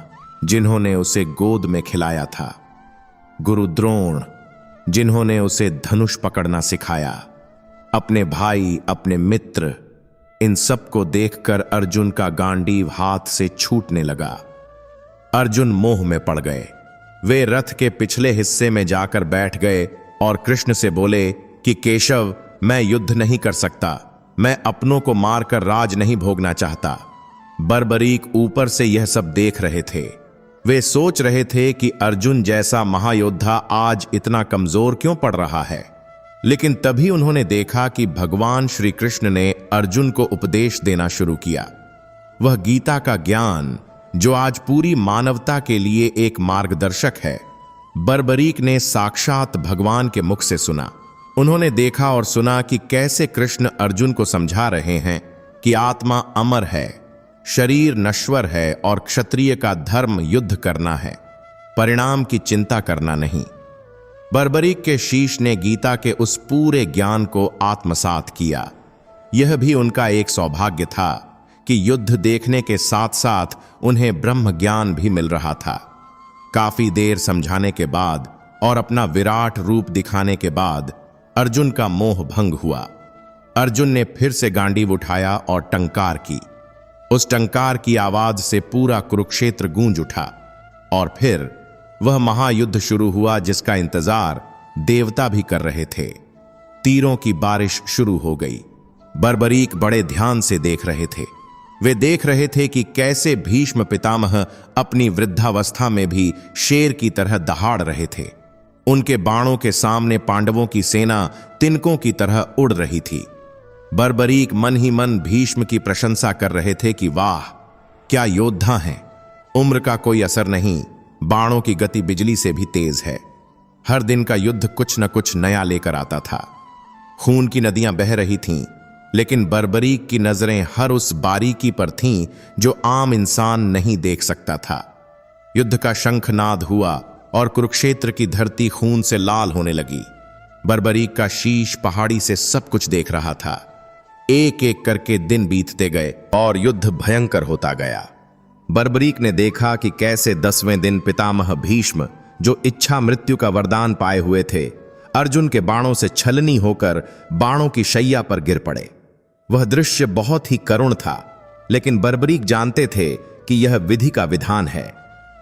जिन्होंने उसे गोद में खिलाया था, गुरु द्रोण, जिन्होंने उसे धनुष पकड़ना सिखाया, अपने भाई, अपने मित्र। इन सब को देखकर अर्जुन का गांडीव हाथ से छूटने लगा। अर्जुन मोह में पड़ गए। वे रथ के पिछले हिस्से में जाकर बैठ गए और कृष्ण से बोले कि केशव, मैं युद्ध नहीं कर सकता, मैं अपनों को मारकर राज नहीं भोगना चाहता। बर्बरीक ऊपर से यह सब देख रहे थे। वे सोच रहे थे कि अर्जुन जैसा महायोद्धा आज इतना कमजोर क्यों पड़ रहा है। लेकिन तभी उन्होंने देखा कि भगवान श्री कृष्ण ने अर्जुन को उपदेश देना शुरू किया। वह गीता का ज्ञान, जो आज पूरी मानवता के लिए एक मार्गदर्शक है, बर्बरीक ने साक्षात भगवान के मुख से सुना। उन्होंने देखा और सुना कि कैसे कृष्ण अर्जुन को समझा रहे हैं कि आत्मा अमर है, शरीर नश्वर है और क्षत्रिय का धर्म युद्ध करना है, परिणाम की चिंता करना नहीं। बर्बरीक के शीश ने गीता के उस पूरे ज्ञान को आत्मसात किया। यह भी उनका एक सौभाग्य था कि युद्ध देखने के साथ साथ उन्हें ब्रह्म ज्ञान भी मिल रहा था। काफी देर समझाने के बाद और अपना विराट रूप दिखाने के बाद अर्जुन का मोह भंग हुआ। अर्जुन ने फिर से गांडीव उठाया और टंकार की। उस टंकार की आवाज से पूरा कुरुक्षेत्र गूंज उठा और फिर वह महायुद्ध शुरू हुआ जिसका इंतजार देवता भी कर रहे थे। तीरों की बारिश शुरू हो गई। बर्बरीक बड़े ध्यान से देख रहे थे। वे देख रहे थे कि कैसे भीष्म पितामह अपनी वृद्धावस्था में भी शेर की तरह दहाड़ रहे थे। उनके बाणों के सामने पांडवों की सेना तिनकों की तरह उड़ रही थी। बर्बरीक मन ही मन भीष्म की प्रशंसा कर रहे थे कि वाह, क्या योद्धा हैं। उम्र का कोई असर नहीं, बाणों की गति बिजली से भी तेज है। हर दिन का युद्ध कुछ न कुछ नया लेकर आता था। खून की नदियां बह रही थीं, लेकिन बर्बरीक की नजरें हर उस बारीकी पर थीं जो आम इंसान नहीं देख सकता था। युद्ध का शंखनाद हुआ और कुरुक्षेत्र की धरती खून से लाल होने लगी। बर्बरीक का शीश पहाड़ी से सब कुछ देख रहा था। एक एक करके दिन बीतते गए और युद्ध भयंकर होता गया। बर्बरीक ने देखा कि कैसे 10वें दिन पितामह भीष्म, जो इच्छा मृत्यु का वरदान पाए हुए थे, अर्जुन के बाणों से छलनी होकर बाणों की शैया पर गिर पड़े। वह दृश्य बहुत ही करुण था, लेकिन बर्बरीक जानते थे कि यह विधि का विधान है।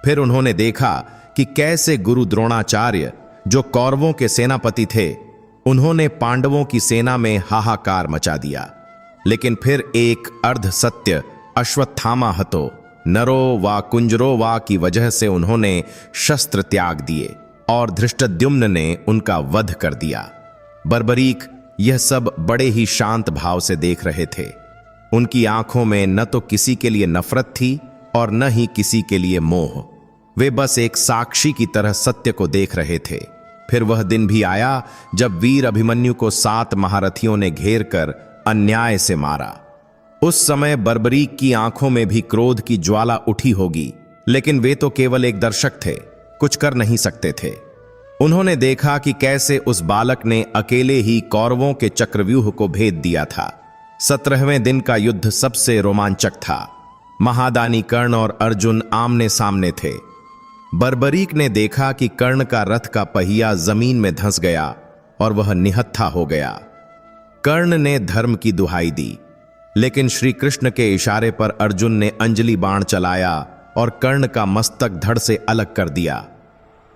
फिर उन्होंने देखा कि कैसे गुरु द्रोणाचार्य, जो कौरवों के सेनापति थे, उन्होंने पांडवों की सेना में हाहाकार मचा दिया। लेकिन फिर एक अर्ध सत्य अश्वत्थामा हतो नरो वा कुंजरो वा की वजह से उन्होंने शस्त्र त्याग दिए और धृष्टद्युम्न ने उनका वध कर दिया। बर्बरीक यह सब बड़े ही शांत भाव से देख रहे थे। उनकी आंखों में न तो किसी के लिए नफरत थी और न ही किसी के लिए मोह। वे बस एक साक्षी की तरह सत्य को देख रहे थे। फिर वह दिन भी आया जब वीर अभिमन्यु को 7 महारथियों ने घेर कर अन्याय से मारा। उस समय बर्बरीक की आंखों में भी क्रोध की ज्वाला उठी होगी, लेकिन वे तो केवल एक दर्शक थे, कुछ कर नहीं सकते थे। उन्होंने देखा कि कैसे उस बालक ने अकेले ही कौरवों के चक्रव्यूह को भेद दिया था। 17वें दिन का युद्ध सबसे रोमांचक था। महादानी कर्ण और अर्जुन आमने सामने थे। बर्बरीक ने देखा कि कर्ण का रथ का पहिया जमीन में धंस गया और वह निहत्था हो गया। कर्ण ने धर्म की दुहाई दी, लेकिन श्री कृष्ण के इशारे पर अर्जुन ने अंजलि बाण चलाया और कर्ण का मस्तक धड़ से अलग कर दिया।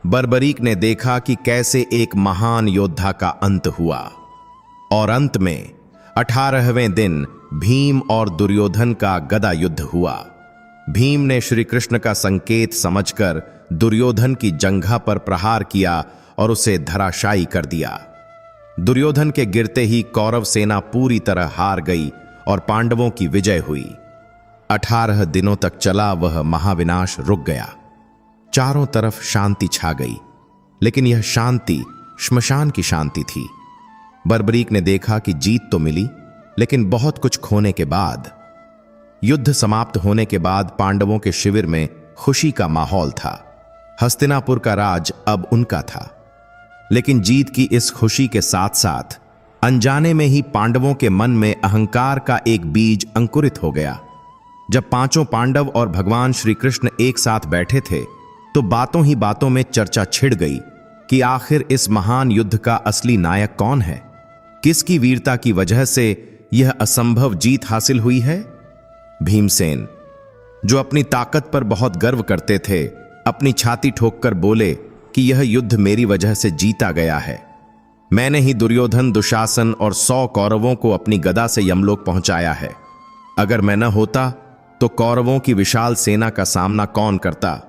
बर्बरीक ने देखा कि कैसे एक महान योद्धा का अंत हुआ। और अंत में 18वें दिन भीम और दुर्योधन का गदा युद्ध हुआ। भीम ने श्री कृष्ण का संकेत समझकर दुर्योधन की जंघा पर प्रहार किया और उसे धराशायी कर दिया। दुर्योधन के गिरते ही कौरव सेना पूरी तरह हार गई और पांडवों की विजय हुई। 18 दिनों तक चला वह महाविनाश रुक गया। चारों तरफ शांति छा गई, लेकिन यह शांति श्मशान की शांति थी। बर्बरीक ने देखा कि जीत तो मिली, लेकिन बहुत कुछ खोने के बाद। युद्ध समाप्त होने के बाद पांडवों के शिविर में खुशी का माहौल था। हस्तिनापुर का राज अब उनका था। लेकिन जीत की इस खुशी के साथ साथ अनजाने में ही पांडवों के मन में अहंकार का एक बीज अंकुरित हो गया। जब पांचों पांडव और भगवान श्री कृष्ण एक साथ बैठे थे, तो बातों ही बातों में चर्चा छिड़ गई कि आखिर इस महान युद्ध का असली नायक कौन है। किसकी वीरता की वजह से यह असंभव जीत हासिल हुई है? भीमसेन, जो अपनी ताकत पर बहुत गर्व करते थे, अपनी छाती ठोककर बोले कि यह युद्ध मेरी वजह से जीता गया है। मैंने ही दुर्योधन, दुशासन और 100 कौरवों को अपनी गदा से यमलोक पहुंचाया है। अगर मैं न होता तो कौरवों की विशाल सेना का सामना कौन करता?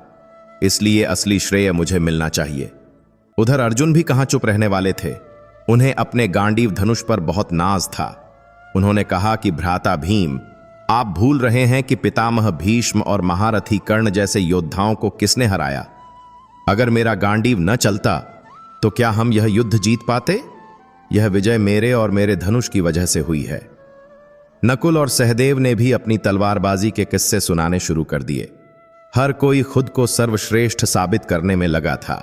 इसलिए असली श्रेय मुझे मिलना चाहिए। उधर अर्जुन भी कहां चुप रहने वाले थे। उन्हें अपने गांडीव धनुष पर बहुत नाज था। उन्होंने कहा कि भ्राता भीम, आप भूल रहे हैं कि पितामह भीष्म और महारथी कर्ण जैसे योद्धाओं को किसने हराया। अगर मेरा गांडीव न चलता तो क्या हम यह युद्ध जीत पाते? यह विजय मेरे और मेरे धनुष की वजह से हुई है। नकुल और सहदेव ने भी अपनी तलवारबाजी के किस्से सुनाने शुरू कर दिए। हर कोई खुद को सर्वश्रेष्ठ साबित करने में लगा था।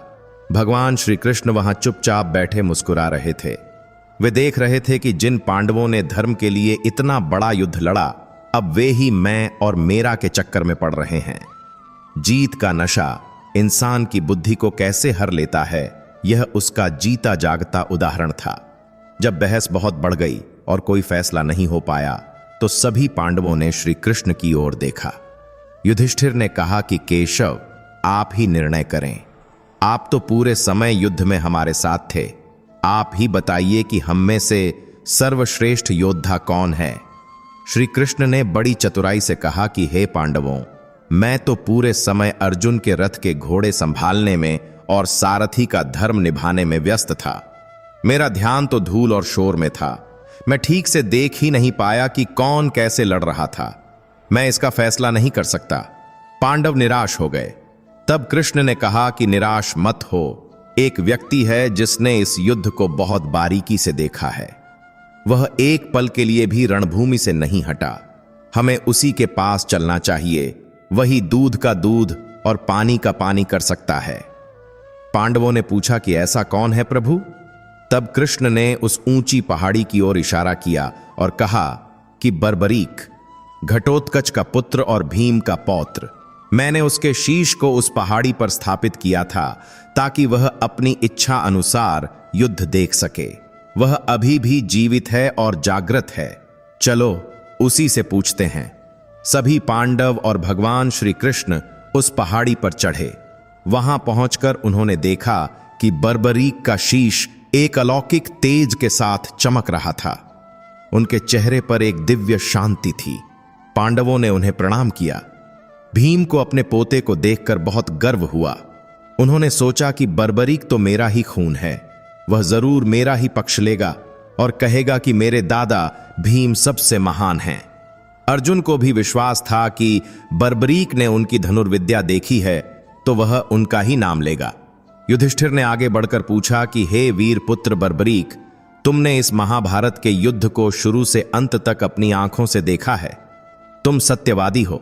भगवान श्री कृष्ण वहां चुपचाप बैठे मुस्कुरा रहे थे। वे देख रहे थे कि जिन पांडवों ने धर्म के लिए इतना बड़ा युद्ध लड़ा, अब वे ही मैं और मेरा के चक्कर में पड़ रहे हैं। जीत का नशा इंसान की बुद्धि को कैसे हर लेता है, यह उसका जीता जागता उदाहरण था। जब बहस बहुत बढ़ गई और कोई फैसला नहीं हो पाया, तो सभी पांडवों ने श्री कृष्ण की ओर देखा। युधिष्ठिर ने कहा कि केशव, आप ही निर्णय करें। आप तो पूरे समय युद्ध में हमारे साथ थे। आप ही बताइए कि हम में से सर्वश्रेष्ठ योद्धा कौन है। श्री कृष्ण ने बड़ी चतुराई से कहा कि हे पांडवों, मैं तो पूरे समय अर्जुन के रथ के घोड़े संभालने में और सारथी का धर्म निभाने में व्यस्त था। मेरा ध्यान तो धूल और शोर में था। मैं ठीक से देख ही नहीं पाया कि कौन कैसे लड़ रहा था। मैं इसका फैसला नहीं कर सकता। पांडव निराश हो गए। तब कृष्ण ने कहा कि निराश मत हो। एक व्यक्ति है जिसने इस युद्ध को बहुत बारीकी से देखा है। वह एक पल के लिए भी रणभूमि से नहीं हटा। हमें उसी के पास चलना चाहिए। वही दूध का दूध और पानी का पानी कर सकता है। पांडवों ने पूछा कि ऐसा कौन है प्रभु? तब कृष्ण ने उस ऊंची पहाड़ी की ओर इशारा किया और कहा कि बर्बरीक, घटोत्कच का पुत्र और भीम का पौत्र। मैंने उसके शीश को उस पहाड़ी पर स्थापित किया था ताकि वह अपनी इच्छा अनुसार युद्ध देख सके। वह अभी भी जीवित है और जागृत है। चलो उसी से पूछते हैं। सभी पांडव और भगवान श्री कृष्ण उस पहाड़ी पर चढ़े। वहां पहुंचकर उन्होंने देखा कि बर्बरीक का शीश एक अलौकिक तेज के साथ चमक रहा था। उनके चेहरे पर एक दिव्य शांति थी। पांडवों ने उन्हें प्रणाम किया। भीम को अपने पोते को देखकर बहुत गर्व हुआ। उन्होंने सोचा कि बर्बरीक तो मेरा ही खून है। वह जरूर मेरा ही पक्ष लेगा और कहेगा कि मेरे दादा भीम सबसे महान हैं। अर्जुन को भी विश्वास था कि बर्बरीक ने उनकी धनुर्विद्या देखी है तो वह उनका ही नाम लेगा। युधिष्ठिर ने आगे बढ़कर पूछा कि हे वीर पुत्र बर्बरीक, तुमने इस महाभारत के युद्ध को शुरू से अंत तक अपनी आंखों से देखा है। तुम सत्यवादी हो।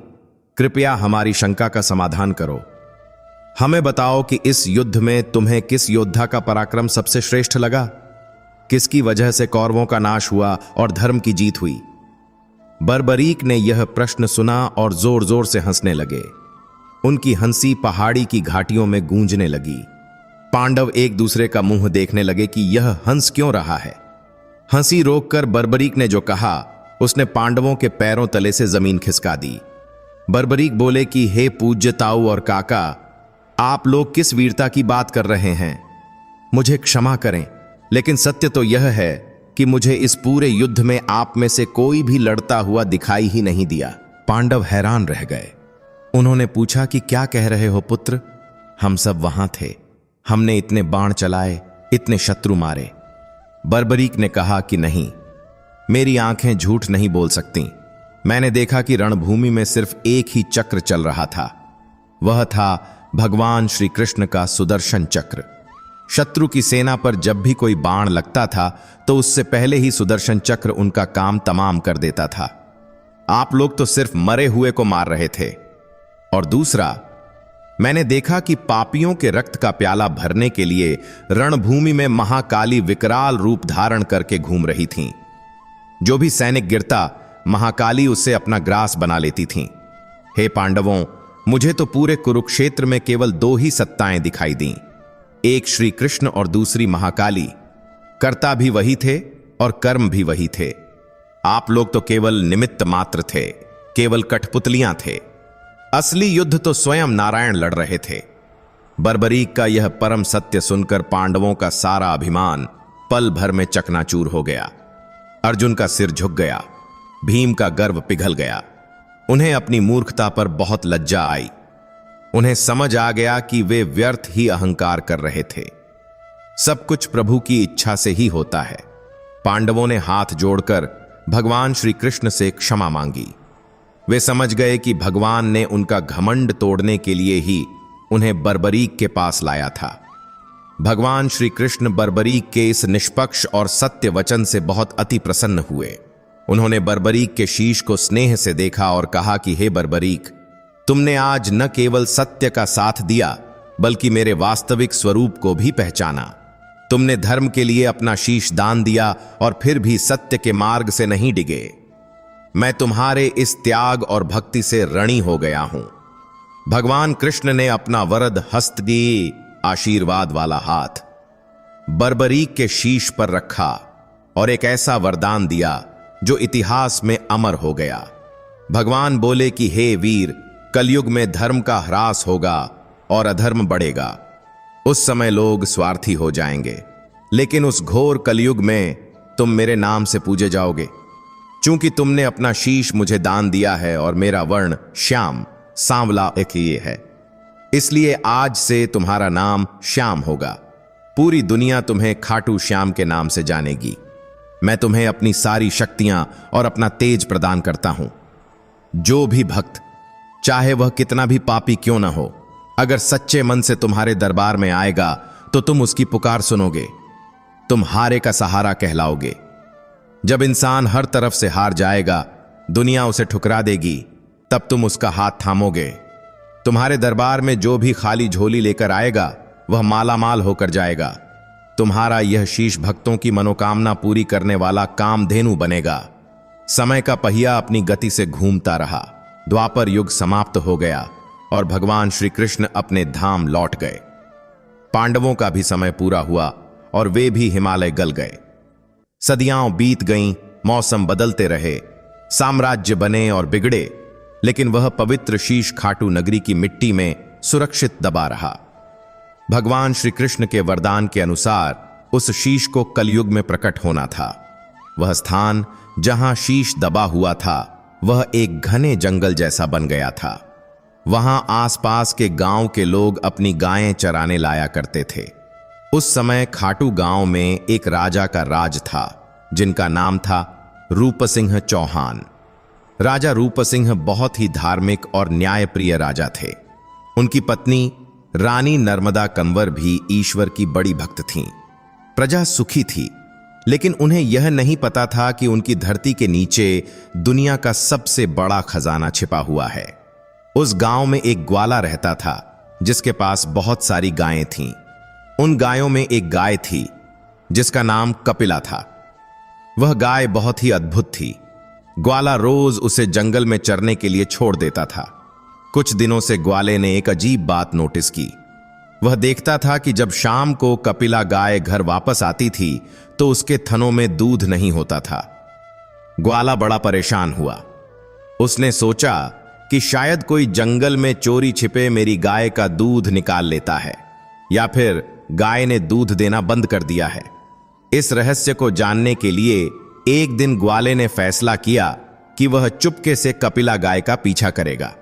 कृपया हमारी शंका का समाधान करो। हमें बताओ कि इस युद्ध में तुम्हें किस योद्धा का पराक्रम सबसे श्रेष्ठ लगा? किसकी वजह से कौरवों का नाश हुआ और धर्म की जीत हुई? बर्बरीक ने यह प्रश्न सुना और जोर जोर से हंसने लगे। उनकी हंसी पहाड़ी की घाटियों में गूंजने लगी। पांडव एक दूसरे का मुंह देखने लगे कि यह हंस क्यों रहा है। हंसी रोककर बर्बरीक ने जो कहा, उसने पांडवों के पैरों तले से जमीन खिसका दी। बर्बरीक बोले कि हे पूज्य ताऊ और काका, आप लोग किस वीरता की बात कर रहे हैं? मुझे क्षमा करें, लेकिन सत्य तो यह है कि मुझे इस पूरे युद्ध में आप में से कोई भी लड़ता हुआ दिखाई ही नहीं दिया। पांडव हैरान रह गए। उन्होंने पूछा कि क्या कह रहे हो पुत्र? हम सब वहां थे। हमने इतने बाण चलाए, इतने शत्रु मारे। बर्बरीक ने कहा कि नहीं, मेरी आंखें झूठ नहीं बोल सकती। मैंने देखा कि रणभूमि में सिर्फ एक ही चक्र चल रहा था। वह था भगवान श्री कृष्ण का सुदर्शन चक्र। शत्रु की सेना पर जब भी कोई बाण लगता था तो उससे पहले ही सुदर्शन चक्र उनका काम तमाम कर देता था। आप लोग तो सिर्फ मरे हुए को मार रहे थे। और दूसरा, मैंने देखा कि पापियों के रक्त का प्याला भरने के लिए रणभूमि में महाकाली विकराल रूप धारण करके घूम रही थीं। जो भी सैनिक गिरता, महाकाली उससे अपना ग्रास बना लेती थीं। हे पांडवों, मुझे तो पूरे कुरुक्षेत्र में केवल दो ही सत्ताएं दिखाई दीं, एक श्री कृष्ण और दूसरी महाकाली। कर्ता भी वही थे और कर्म भी वही थे। आप लोग तो केवल निमित्त मात्र थे, केवल कठपुतलियां थे। असली युद्ध तो स्वयं नारायण लड़ रहे थे। बर्बरीक का यह परम सत्य सुनकर पांडवों का सारा अभिमान पल भर में चकनाचूर हो गया। अर्जुन का सिर झुक गया, भीम का गर्व पिघल गया। उन्हें अपनी मूर्खता पर बहुत लज्जा आई। उन्हें समझ आ गया कि वे व्यर्थ ही अहंकार कर रहे थे। सब कुछ प्रभु की इच्छा से ही होता है। पांडवों ने हाथ जोड़कर भगवान श्री कृष्ण से क्षमा मांगी। वे समझ गए कि भगवान ने उनका घमंड तोड़ने के लिए ही उन्हें बर्बरीक के पास लाया था। भगवान श्री कृष्ण बर्बरीक के इस निष्पक्ष और सत्य वचन से बहुत अति प्रसन्न हुए। उन्होंने बर्बरीक के शीश को स्नेह से देखा और कहा कि हे बर्बरीक, तुमने आज न केवल सत्य का साथ दिया, बल्कि मेरे वास्तविक स्वरूप को भी पहचाना। तुमने धर्म के लिए अपना शीश दान दिया और फिर भी सत्य के मार्ग से नहीं डिगे। मैं तुम्हारे इस त्याग और भक्ति से ऋणी हो गया हूं। भगवान कृष्ण ने अपना वरद हस्त दी आशीर्वाद वाला हाथ बर्बरीक के शीश पर रखा और एक ऐसा वरदान दिया जो इतिहास में अमर हो गया। भगवान बोले कि हे वीर, कलयुग में धर्म का ह्रास होगा और अधर्म बढ़ेगा। उस समय लोग स्वार्थी हो जाएंगे, लेकिन उस घोर कलयुग में तुम मेरे नाम से पूजे जाओगे। चूंकि तुमने अपना शीश मुझे दान दिया है और मेरा वर्ण श्याम सांवला एक ही है, इसलिए आज से तुम्हारा नाम श्याम होगा। पूरी दुनिया तुम्हें खाटू श्याम के नाम से जानेगी। मैं तुम्हें अपनी सारी शक्तियां और अपना तेज प्रदान करता हूं। जो भी भक्त, चाहे वह कितना भी पापी क्यों न हो, अगर सच्चे मन से तुम्हारे दरबार में आएगा तो तुम उसकी पुकार सुनोगे। तुम हारे का सहारा कहलाओगे। जब इंसान हर तरफ से हार जाएगा, दुनिया उसे ठुकरा देगी, तब तुम उसका हाथ थामोगे। तुम्हारे दरबार में जो भी खाली झोली लेकर आएगा, वह मालामाल होकर जाएगा। तुम्हारा यह शीश भक्तों की मनोकामना पूरी करने वाला कामधेनु बनेगा। समय का पहिया अपनी गति से घूमता रहा। द्वापर युग समाप्त हो गया और भगवान श्री कृष्ण अपने धाम लौट गए। पांडवों का भी समय पूरा हुआ और वे भी हिमालय गल गए। सदियां बीत गईं, मौसम बदलते रहे, साम्राज्य बने और बिगड़े, लेकिन वह पवित्र शीश खाटू नगरी की मिट्टी में सुरक्षित दबा रहा। भगवान श्री कृष्ण के वरदान के अनुसार उस शीश को कलयुग में प्रकट होना था। वह स्थान जहां शीश दबा हुआ था, वह एक घने जंगल जैसा बन गया था। वहां आसपास के गांव के लोग अपनी गायें चराने लाया करते थे। उस समय खाटू गांव में एक राजा का राज था, जिनका नाम था रूपसिंह चौहान। राजा रूपसिंह बहुत ही धार्मिक और न्यायप्रिय राजा थे। उनकी पत्नी रानी नर्मदा कंवर भी ईश्वर की बड़ी भक्त थीं। प्रजा सुखी थी, लेकिन उन्हें यह नहीं पता था कि उनकी धरती के नीचे दुनिया का सबसे बड़ा खजाना छिपा हुआ है। उस गांव में एक ग्वाला रहता था जिसके पास बहुत सारी गायें थीं। उन गायों में एक गाय थी जिसका नाम कपिला था। वह गाय बहुत ही अद्भुत थी। ग्वाला रोज उसे जंगल में चरने के लिए छोड़ देता था। कुछ दिनों से ग्वाले ने एक अजीब बात नोटिस की। वह देखता था कि जब शाम को कपिला गाय घर वापस आती थी तो उसके थनों में दूध नहीं होता था। ग्वाला बड़ा परेशान हुआ। उसने सोचा कि शायद कोई जंगल में चोरी छिपे मेरी गाय का दूध निकाल लेता है, या फिर गाय ने दूध देना बंद कर दिया है। इस रहस्य को जानने के लिए एक दिन ग्वाले ने फैसला किया कि वह चुपके से कपिला गाय का पीछा करेगा।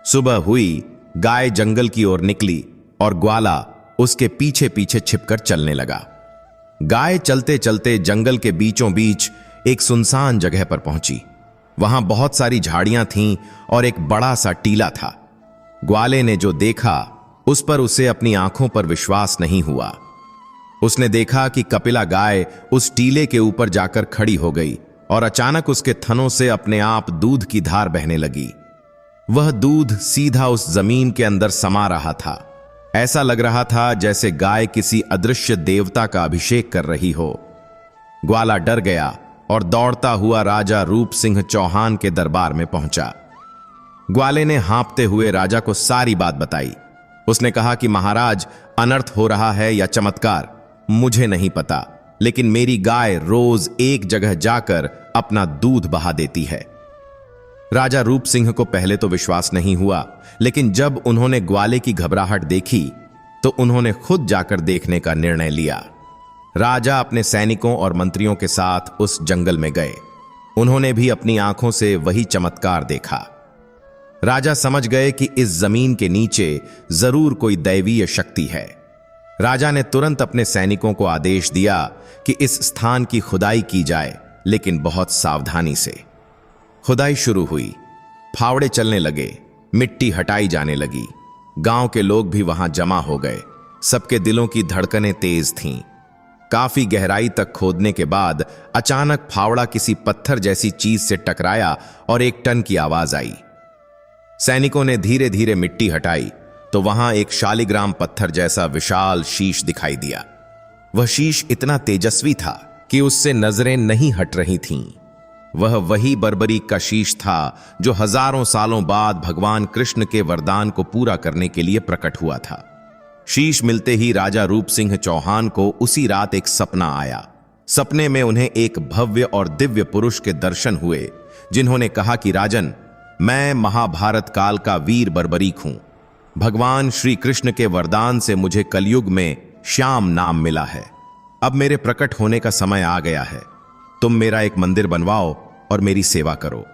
सुबह हुई, गाय जंगल की ओर निकली और ग्वाला उसके पीछे पीछे छिपकर चलने लगा। गाय चलते चलते जंगल के बीचों बीच एक सुनसान जगह पर पहुंची। वहां बहुत सारी झाड़ियां थीं और एक बड़ा सा टीला था। ग्वाले ने जो देखा उस पर उसे अपनी आंखों पर विश्वास नहीं हुआ। उसने देखा कि कपिला गाय उस टीले के ऊपर जाकर खड़ी हो गई और अचानक उसके थनों से अपने आप दूध की धार बहने लगी। वह दूध सीधा उस जमीन के अंदर समा रहा था। ऐसा लग रहा था जैसे गाय किसी अदृश्य देवता का अभिषेक कर रही हो। ग्वाला डर गया और दौड़ता हुआ राजा रूप सिंह चौहान के दरबार में पहुंचा। ग्वाले ने हाँफते हुए राजा को सारी बात बताई। उसने कहा कि महाराज, अनर्थ हो रहा है या चमत्कार मुझे नहीं पता, लेकिन मेरी गाय रोज एक जगह जाकर अपना दूध बहा देती है। राजा रूप सिंह को पहले तो विश्वास नहीं हुआ, लेकिन जब उन्होंने ग्वाले की घबराहट देखी तो उन्होंने खुद जाकर देखने का निर्णय लिया। राजा अपने सैनिकों और मंत्रियों के साथ उस जंगल में गए। उन्होंने भी अपनी आंखों से वही चमत्कार देखा। राजा समझ गए कि इस जमीन के नीचे जरूर कोई दैवीय शक्ति है। राजा ने तुरंत अपने सैनिकों को आदेश दिया कि इस स्थान की खुदाई की जाए, लेकिन बहुत सावधानी से। खुदाई शुरू हुई। फावड़े चलने लगे, मिट्टी हटाई जाने लगी। गांव के लोग भी वहां जमा हो गए। सबके दिलों की धड़कनें तेज थीं। काफी गहराई तक खोदने के बाद अचानक फावड़ा किसी पत्थर जैसी चीज से टकराया और एक टन की आवाज आई। सैनिकों ने धीरे धीरे मिट्टी हटाई तो वहां एक शालिग्राम पत्थर जैसा विशाल शीश दिखाई दिया। वह शीश इतना तेजस्वी था कि उससे नजरें नहीं हट रही थीं। वह वही बर्बरीक का शीश था जो हजारों सालों बाद भगवान कृष्ण के वरदान को पूरा करने के लिए प्रकट हुआ था। शीश मिलते ही राजा रूप सिंह चौहान को उसी रात एक सपना आया। सपने में उन्हें एक भव्य और दिव्य पुरुष के दर्शन हुए, जिन्होंने कहा कि राजन, मैं महाभारत काल का वीर बर्बरीक हूं। भगवान श्री कृष्ण के वरदान से मुझे कलयुग में श्याम नाम मिला है। अब मेरे प्रकट होने का समय आ गया है। तुम मेरा एक मंदिर बनवाओ और मेरी सेवा करो।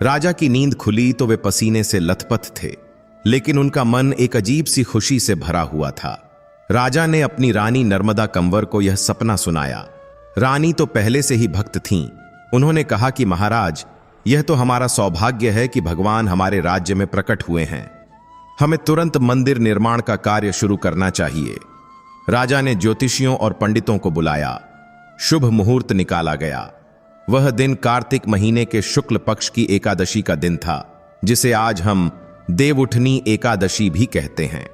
राजा की नींद खुली तो वे पसीने से लथपथ थे, लेकिन उनका मन एक अजीब सी खुशी से भरा हुआ था। राजा ने अपनी रानी नर्मदा कंवर को यह सपना सुनाया। रानी तो पहले से ही भक्त थीं। उन्होंने कहा कि महाराज, यह तो हमारा सौभाग्य है कि भगवान हमारे राज्य में प्रकट हुए हैं। हमें तुरंत मंदिर निर्माण का कार्य शुरू करना चाहिए। राजा ने ज्योतिषियों और पंडितों को बुलाया। शुभ मुहूर्त निकाला गया। वह दिन कार्तिक महीने के शुक्ल पक्ष की एकादशी का दिन था, जिसे आज हम देवउठनी एकादशी भी कहते हैं।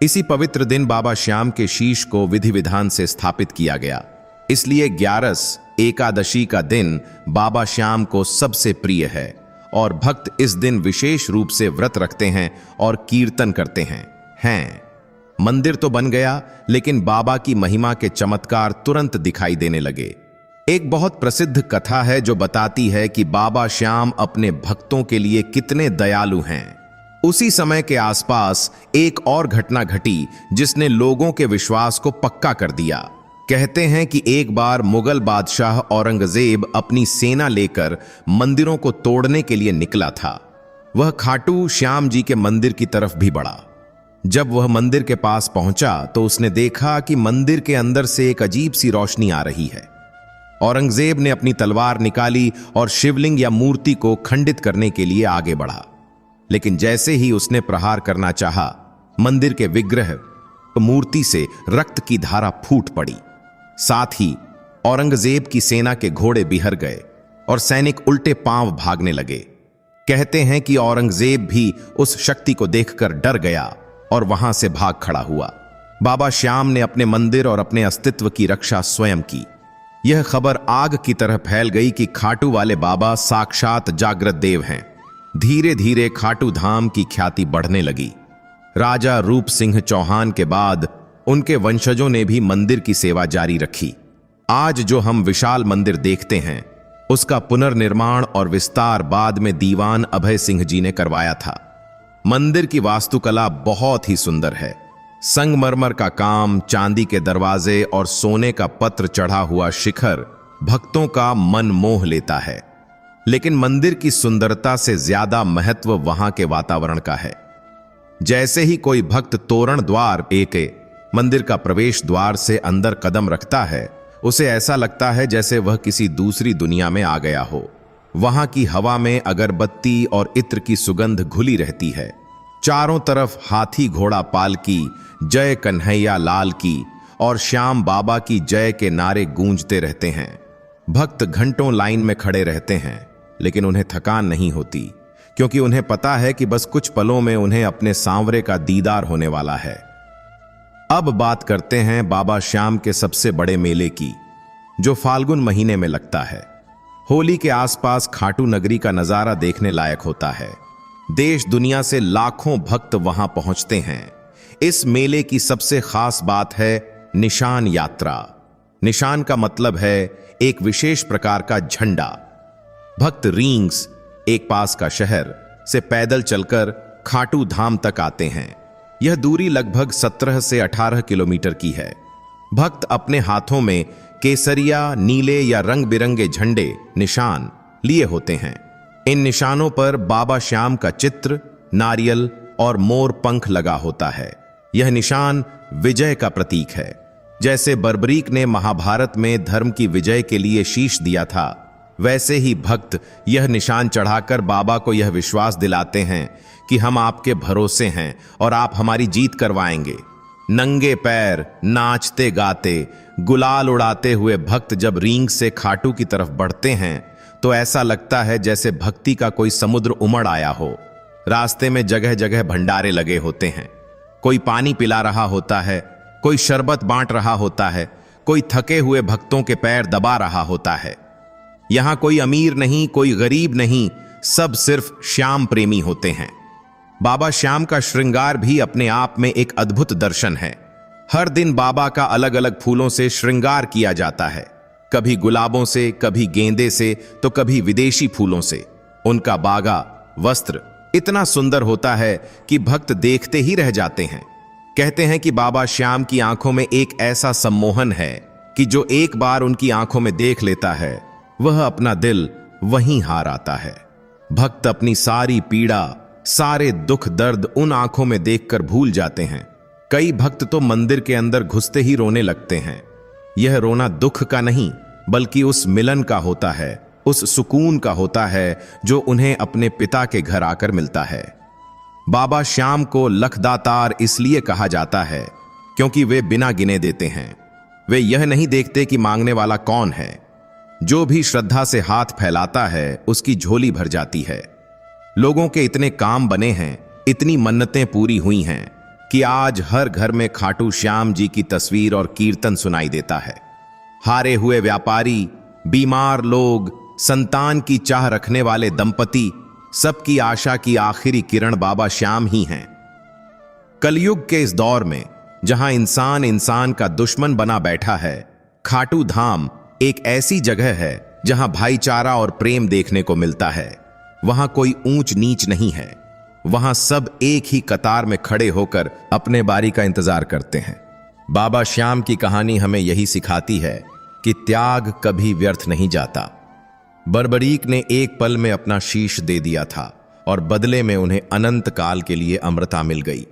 इसी पवित्र दिन बाबा श्याम के शीश को विधि विधान से स्थापित किया गया। इसलिए 11 एकादशी का दिन बाबा श्याम को सबसे प्रिय है और भक्त इस दिन विशेष रूप से व्रत रखते हैं और कीर्तन करते हैं। मंदिर तो बन गया, लेकिन बाबा की महिमा के चमत्कार तुरंत दिखाई देने लगे। एक बहुत प्रसिद्ध कथा है जो बताती है कि बाबा श्याम अपने भक्तों के लिए कितने दयालु हैं। उसी समय के आसपास एक और घटना घटी जिसने लोगों के विश्वास को पक्का कर दिया। कहते हैं कि एक बार मुगल बादशाह औरंगजेब अपनी सेना लेकर मंदिरों को तोड़ने के लिए निकला था। वह खाटू श्याम जी के मंदिर की तरफ भी बढ़ा। जब वह मंदिर के पास पहुंचा तो उसने देखा कि मंदिर के अंदर से एक अजीब सी रोशनी आ रही है। औरंगजेब ने अपनी तलवार निकाली और शिवलिंग या मूर्ति को खंडित करने के लिए आगे बढ़ा, लेकिन जैसे ही उसने प्रहार करना चाहा, मंदिर के विग्रह मूर्ति से रक्त की धारा फूट पड़ी। साथ ही औरंगजेब की सेना के घोड़े बिहर गए और सैनिक उल्टे पांव भागने लगे। कहते हैं कि औरंगजेब भी उस शक्ति को देखकर डर गया और वहां से भाग खड़ा हुआ। बाबा श्याम ने अपने मंदिर और अपने अस्तित्व की रक्षा स्वयं की। यह खबर आग की तरह फैल गई कि खाटू वाले बाबा साक्षात जागृत देव हैं। धीरे धीरे खाटू धाम की ख्याति बढ़ने लगी। राजा रूप सिंह चौहान के बाद उनके वंशजों ने भी मंदिर की सेवा जारी रखी। आज जो हम विशाल मंदिर देखते हैं, उसका पुनर्निर्माण और विस्तार बाद में दीवान अभय सिंह जी ने करवाया था। मंदिर की वास्तुकला बहुत ही सुंदर है। संगमरमर का काम, चांदी के दरवाजे और सोने का पत्र चढ़ा हुआ शिखर भक्तों का मन मोह लेता है। लेकिन मंदिर की सुंदरता से ज्यादा महत्व वहां के वातावरण का है। जैसे ही कोई भक्त तोरण द्वार के मंदिर का प्रवेश द्वार से अंदर कदम रखता है, उसे ऐसा लगता है जैसे वह किसी दूसरी दुनिया में आ गया हो। वहां की हवा में अगरबत्ती और इत्र की सुगंध घुली रहती है। चारों तरफ हाथी घोड़ा पालकी, जय कन्हैया लाल की और श्याम बाबा की जय के नारे गूंजते रहते हैं। भक्त घंटों लाइन में खड़े रहते हैं, लेकिन उन्हें थकान नहीं होती, क्योंकि उन्हें पता है कि बस कुछ पलों में उन्हें अपने सांवरे का दीदार होने वाला है। अब बात करते हैं बाबा श्याम के सबसे बड़े मेले की, जो फाल्गुन महीने में लगता है। होली के आसपास खाटू नगरी का नजारा देखने लायक होता है। देश दुनिया से लाखों भक्त वहां पहुंचते हैं। इस मेले की सबसे खास बात है निशान यात्रा। निशान का मतलब है एक विशेष प्रकार का झंडा। भक्त रींग्स, एक पास का शहर, से पैदल चलकर खाटू धाम तक आते हैं। यह दूरी लगभग 17 से 18 किलोमीटर की है। भक्त अपने हाथों में केसरिया, नीले या रंग बिरंगे झंडे निशान लिए होते हैं। इन निशानों पर बाबा श्याम का चित्र, नारियल और मोर पंख लगा होता है। यह निशान विजय का प्रतीक है। जैसे बर्बरीक ने महाभारत में धर्म की विजय के लिए शीश दिया था, वैसे ही भक्त यह निशान चढ़ाकर बाबा को यह विश्वास दिलाते हैं कि हम आपके भरोसे हैं और आप हमारी जीत करवाएंगे। नंगे पैर, नाचते गाते, गुलाल उड़ाते हुए भक्त जब रींग से खाटू की तरफ बढ़ते हैं, तो ऐसा लगता है जैसे भक्ति का कोई समुद्र उमड़ आया हो। रास्ते में जगह जगह भंडारे लगे होते हैं। कोई पानी पिला रहा होता है, कोई शरबत बांट रहा होता है, कोई थके हुए भक्तों के पैर दबा रहा होता है। यहां कोई अमीर नहीं, कोई गरीब नहीं, सब सिर्फ श्याम प्रेमी होते हैं। बाबा श्याम का श्रृंगार भी अपने आप में एक अद्भुत दर्शन है। हर दिन बाबा का अलग अलग फूलों से श्रृंगार किया जाता है। कभी गुलाबों से, कभी गेंदे से, तो कभी विदेशी फूलों से। उनका बागा, वस्त्र इतना सुंदर होता है कि भक्त देखते ही रह जाते हैं। कहते हैं कि बाबा श्याम की आंखों में एक ऐसा सम्मोहन है कि जो एक बार उनकी आंखों में देख लेता है, वह अपना दिल वहीं हार आता है। भक्त अपनी सारी पीड़ा, सारे दुख दर्द उन आंखों में देखकर भूल जाते हैं। कई भक्त तो मंदिर के अंदर घुसते ही रोने लगते हैं। यह रोना दुख का नहीं, बल्कि उस मिलन का होता है, उस सुकून का होता है जो उन्हें अपने पिता के घर आकर मिलता है। बाबा श्याम को लखदातार इसलिए कहा जाता है क्योंकि वे बिना गिने देते हैं। वे यह नहीं देखते कि मांगने वाला कौन है। जो भी श्रद्धा से हाथ फैलाता है, उसकी झोली भर जाती है। लोगों के इतने काम बने हैं, इतनी मन्नतें पूरी हुई हैं कि आज हर घर में खाटू श्याम जी की तस्वीर और कीर्तन सुनाई देता है। हारे हुए व्यापारी, बीमार लोग, संतान की चाह रखने वाले दंपति, सबकी आशा की आखिरी किरण बाबा श्याम ही हैं। कलयुग के इस दौर में जहां इंसान इंसान का दुश्मन बना बैठा है, खाटू धाम एक ऐसी जगह है जहां भाईचारा और प्रेम देखने को मिलता है। वहां कोई ऊंच नीच नहीं है। वहां सब एक ही कतार में खड़े होकर अपने बारी का इंतजार करते हैं। बाबा श्याम की कहानी हमें यही सिखाती है कि त्याग कभी व्यर्थ नहीं जाता। बर्बरीक ने एक पल में अपना शीश दे दिया था और बदले में उन्हें अनंत काल के लिए अमृता मिल गई।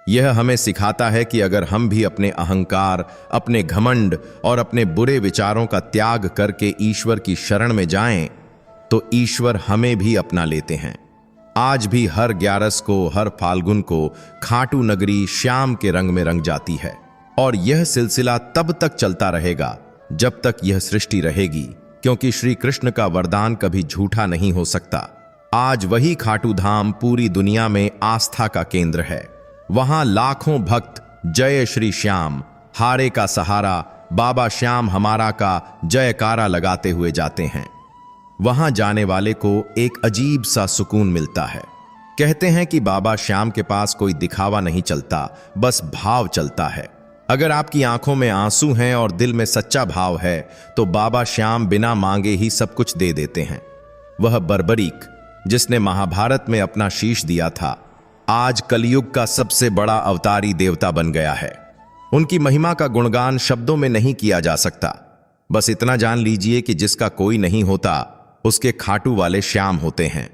यह हमें सिखाता है कि अगर हम भी अपने अहंकार, अपने घमंड और अपने बुरे विचारों का त्याग करके ईश्वर की शरण में जाएं, तो ईश्वर हमें भी अपना लेते हैं। आज भी हर 11 को, हर फाल्गुन को खाटू नगरी श्याम के रंग में रंग जाती है। और यह सिलसिला तब तक चलता रहेगा जब तक यह सृष्टि रहेगी, क्योंकि श्री कृष्ण का वरदान कभी झूठा नहीं हो सकता। आज वही खाटू धाम पूरी दुनिया में आस्था का केंद्र है। वहां लाखों भक्त जय श्री श्याम, हारे का सहारा, बाबा श्याम हमारा का जयकारा लगाते हुए जाते हैं। वहां जाने वाले को एक अजीब सा सुकून मिलता है। कहते हैं कि बाबा श्याम के पास कोई दिखावा नहीं चलता, बस भाव चलता है। अगर आपकी आंखों में आंसू हैं और दिल में सच्चा भाव है तो बाबा श्याम बिना मांगे ही सब कुछ दे देते हैं। वह बर्बरीक जिसने महाभारत में अपना शीश दिया था, आज कलयुग का सबसे बड़ा अवतारी देवता बन गया है। उनकी महिमा का गुणगान शब्दों में नहीं किया जा सकता। बस इतना जान लीजिए कि जिसका कोई नहीं होता, उसके खाटू वाले श्याम होते हैं।